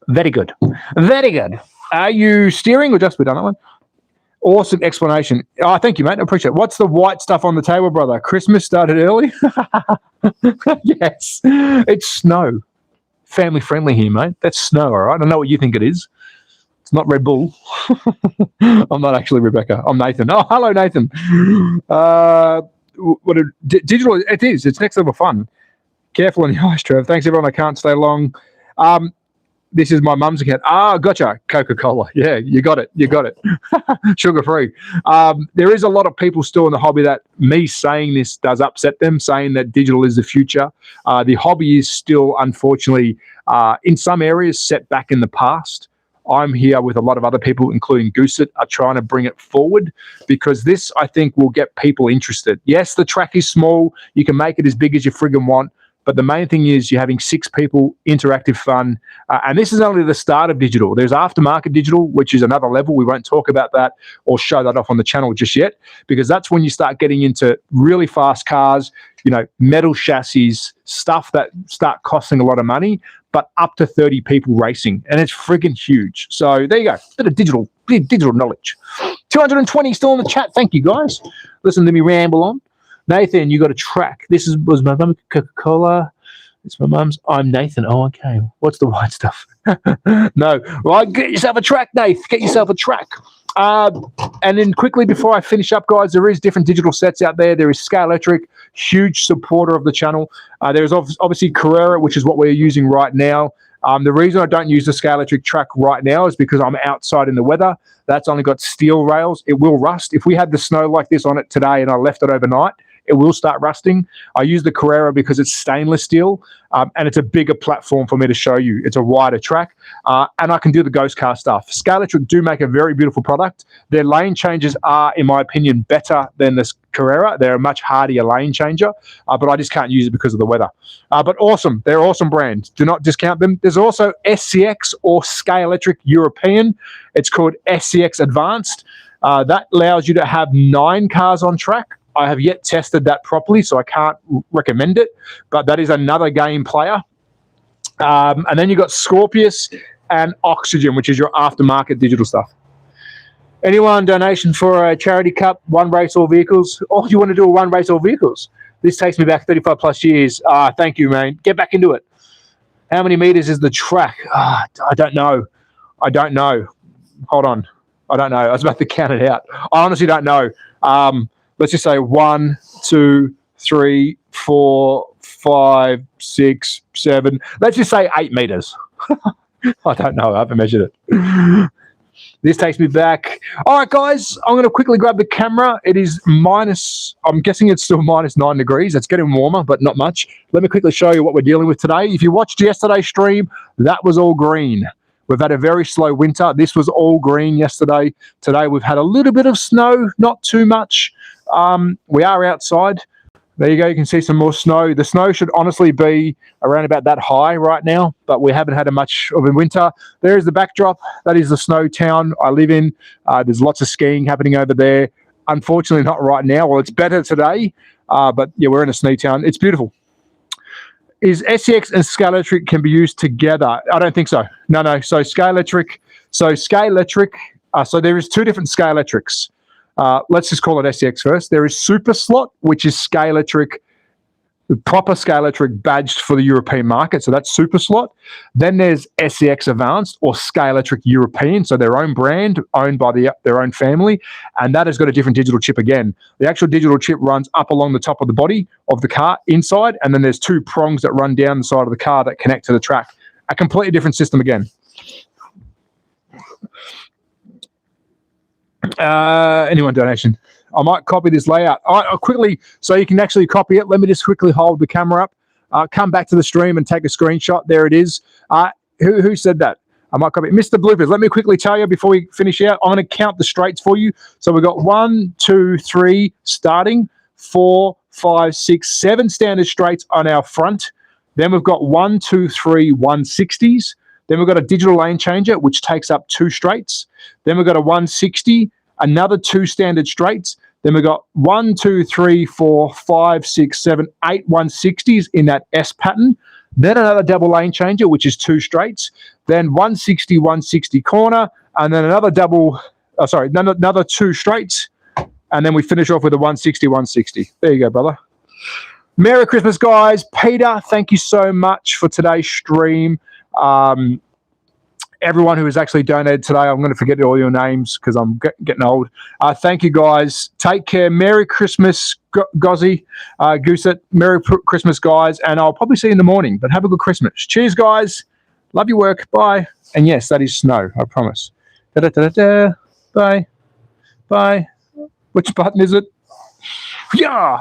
Very good. Very good. Are you steering or just we done that one? Awesome explanation. Oh, thank you, mate. I appreciate it. What's the white stuff on the table, brother? Christmas started early? Yes. It's snow. Family friendly here, mate. That's snow, all right? I know what you think it is. It's not Red Bull. I'm not actually Rebecca. I'm Nathan. Oh, hello, Nathan. Digital, it is. It's next level fun. Careful on your eyes, Trev. Thanks, everyone. I can't stay long. This is my mum's account. Gotcha. Coca-Cola. Yeah, you got it. Sugar-free. There is a lot of people still in the hobby that me saying this does upset them, saying that digital is the future. The hobby is still, unfortunately, in some areas set back in the past. I'm here with a lot of other people, including Gooset, are trying to bring it forward, because this, I think, will get people interested. Yes, the track is small. You can make it as big as you friggin' want. But the main thing is you're having 6 people, interactive fun. And this is only the start of digital. There's aftermarket digital, which is another level. We won't talk about that or show that off on the channel just yet, because that's when you start getting into really fast cars, metal chassis, stuff that start costing a lot of money, but up to 30 people racing. And it's friggin' huge. So there you go. Bit of digital knowledge. 220 still in the chat. Thank you, guys. Listen to me ramble on. Nathan, you got a track. Was my mum Coca-Cola. It's my mum's. I'm Nathan. Oh, okay. What's the white stuff? No. Right, get yourself a track, Nath. Get yourself a track. And then quickly before I finish up, guys, there is different digital sets out there. There is Scalextric, huge supporter of the channel. There is obviously Carrera, which is what we're using right now. The reason I don't use the Scalextric track right now is because I'm outside in the weather. That's only got steel rails. It will rust. If we had the snow like this on it today and I left it overnight, it will start rusting. I use the Carrera because it's stainless steel and it's a bigger platform for me to show you. It's a wider track and I can do the ghost car stuff. Scalextric do make a very beautiful product. Their lane changes are, in my opinion, better than the Carrera. They're a much hardier lane changer, but I just can't use it because of the weather. But awesome. They're awesome brands. Do not discount them. There's also SCX or Scalextric European. It's called SCX Advanced. That allows you to have 9 cars on track. I have yet tested that properly, so I can't recommend it, but that is another game player. And then you've got Scorpius and Oxygen, which is your aftermarket digital stuff. Anyone donation for a charity cup, one race, all vehicles? Oh, you want to do a one race, all vehicles? This takes me back 35 plus years. Thank you, man. Get back into it. How many meters is the track? I don't know. I don't know. Hold on. I don't know. I was about to count it out. I honestly don't know. Let's just say 1, 2, 3, 4, 5, 6, 7. Let's just say 8 meters. I don't know. I haven't measured it. This takes me back. All right, guys, I'm going to quickly grab the camera. It is minus, I'm guessing it's still minus 9 degrees. It's getting warmer, but not much. Let me quickly show you what we're dealing with today. If you watched yesterday's stream, that was all green. We've had a very slow winter. This was all green yesterday. Today we've had a little bit of snow, not too much. We are outside. There you go. You can see some more snow. The snow should honestly be around about that high right now, but we haven't had much of a winter. There is the backdrop. That is the snow town I live in. There's lots of skiing happening over there. Unfortunately, not right now. Well, it's better today, but yeah, we're in a snow town. It's beautiful. Is SCX and Scalextric can be used together? I don't think so. No. So Scalextric. So there is 2 different Scalextrics. Let's just call it SCX first. There is Super Slot, which is Scalextric, the proper Scalextric badged for the European market. So that's Super Slot. Then there's SCX Advanced or Scalextric European. So their own brand owned by their own family. And that has got a different digital chip again. The actual digital chip runs up along the top of the body of the car inside. And then there's 2 prongs that run down the side of the car that connect to the track. A completely different system again. Anyone donation? I might copy this layout. I'll quickly, so you can actually copy it. Let me just quickly hold the camera up. Come back to the stream and take a screenshot. There it is. Who said that? I might copy it. Mr. Bloopers, let me quickly tell you before we finish out. I'm going to count the straights for you. So we've got 1, 2, 3 starting, 4, 5, 6, 7 standard straights on our front. Then we've got 1, 2, 3 160s. Then we've got a digital lane changer, which takes up 2 straights. Then we've got a 160, another 2 standard straights. Then we've got 1, 2, 3, 4, 5, 6, 7, 8 160s in that S pattern. Then another double lane changer, which is 2 straights. Then 160, 160 corner, and then another another 2 straights. And then we finish off with a 160, 160. There you go, brother. Merry Christmas, guys. Peter, thank you so much for today's stream. Everyone who has actually donated today, I'm going to forget all your names because I'm getting old. Thank you, guys. Take care. Merry Christmas, Gozzy, Gooset. Merry Christmas, guys. And I'll probably see you in the morning, but have a good Christmas. Cheers, guys. Love your work. Bye. And yes, that is snow. I promise. Da-da-da-da-da. Bye. Bye. Which button is it? Yeah.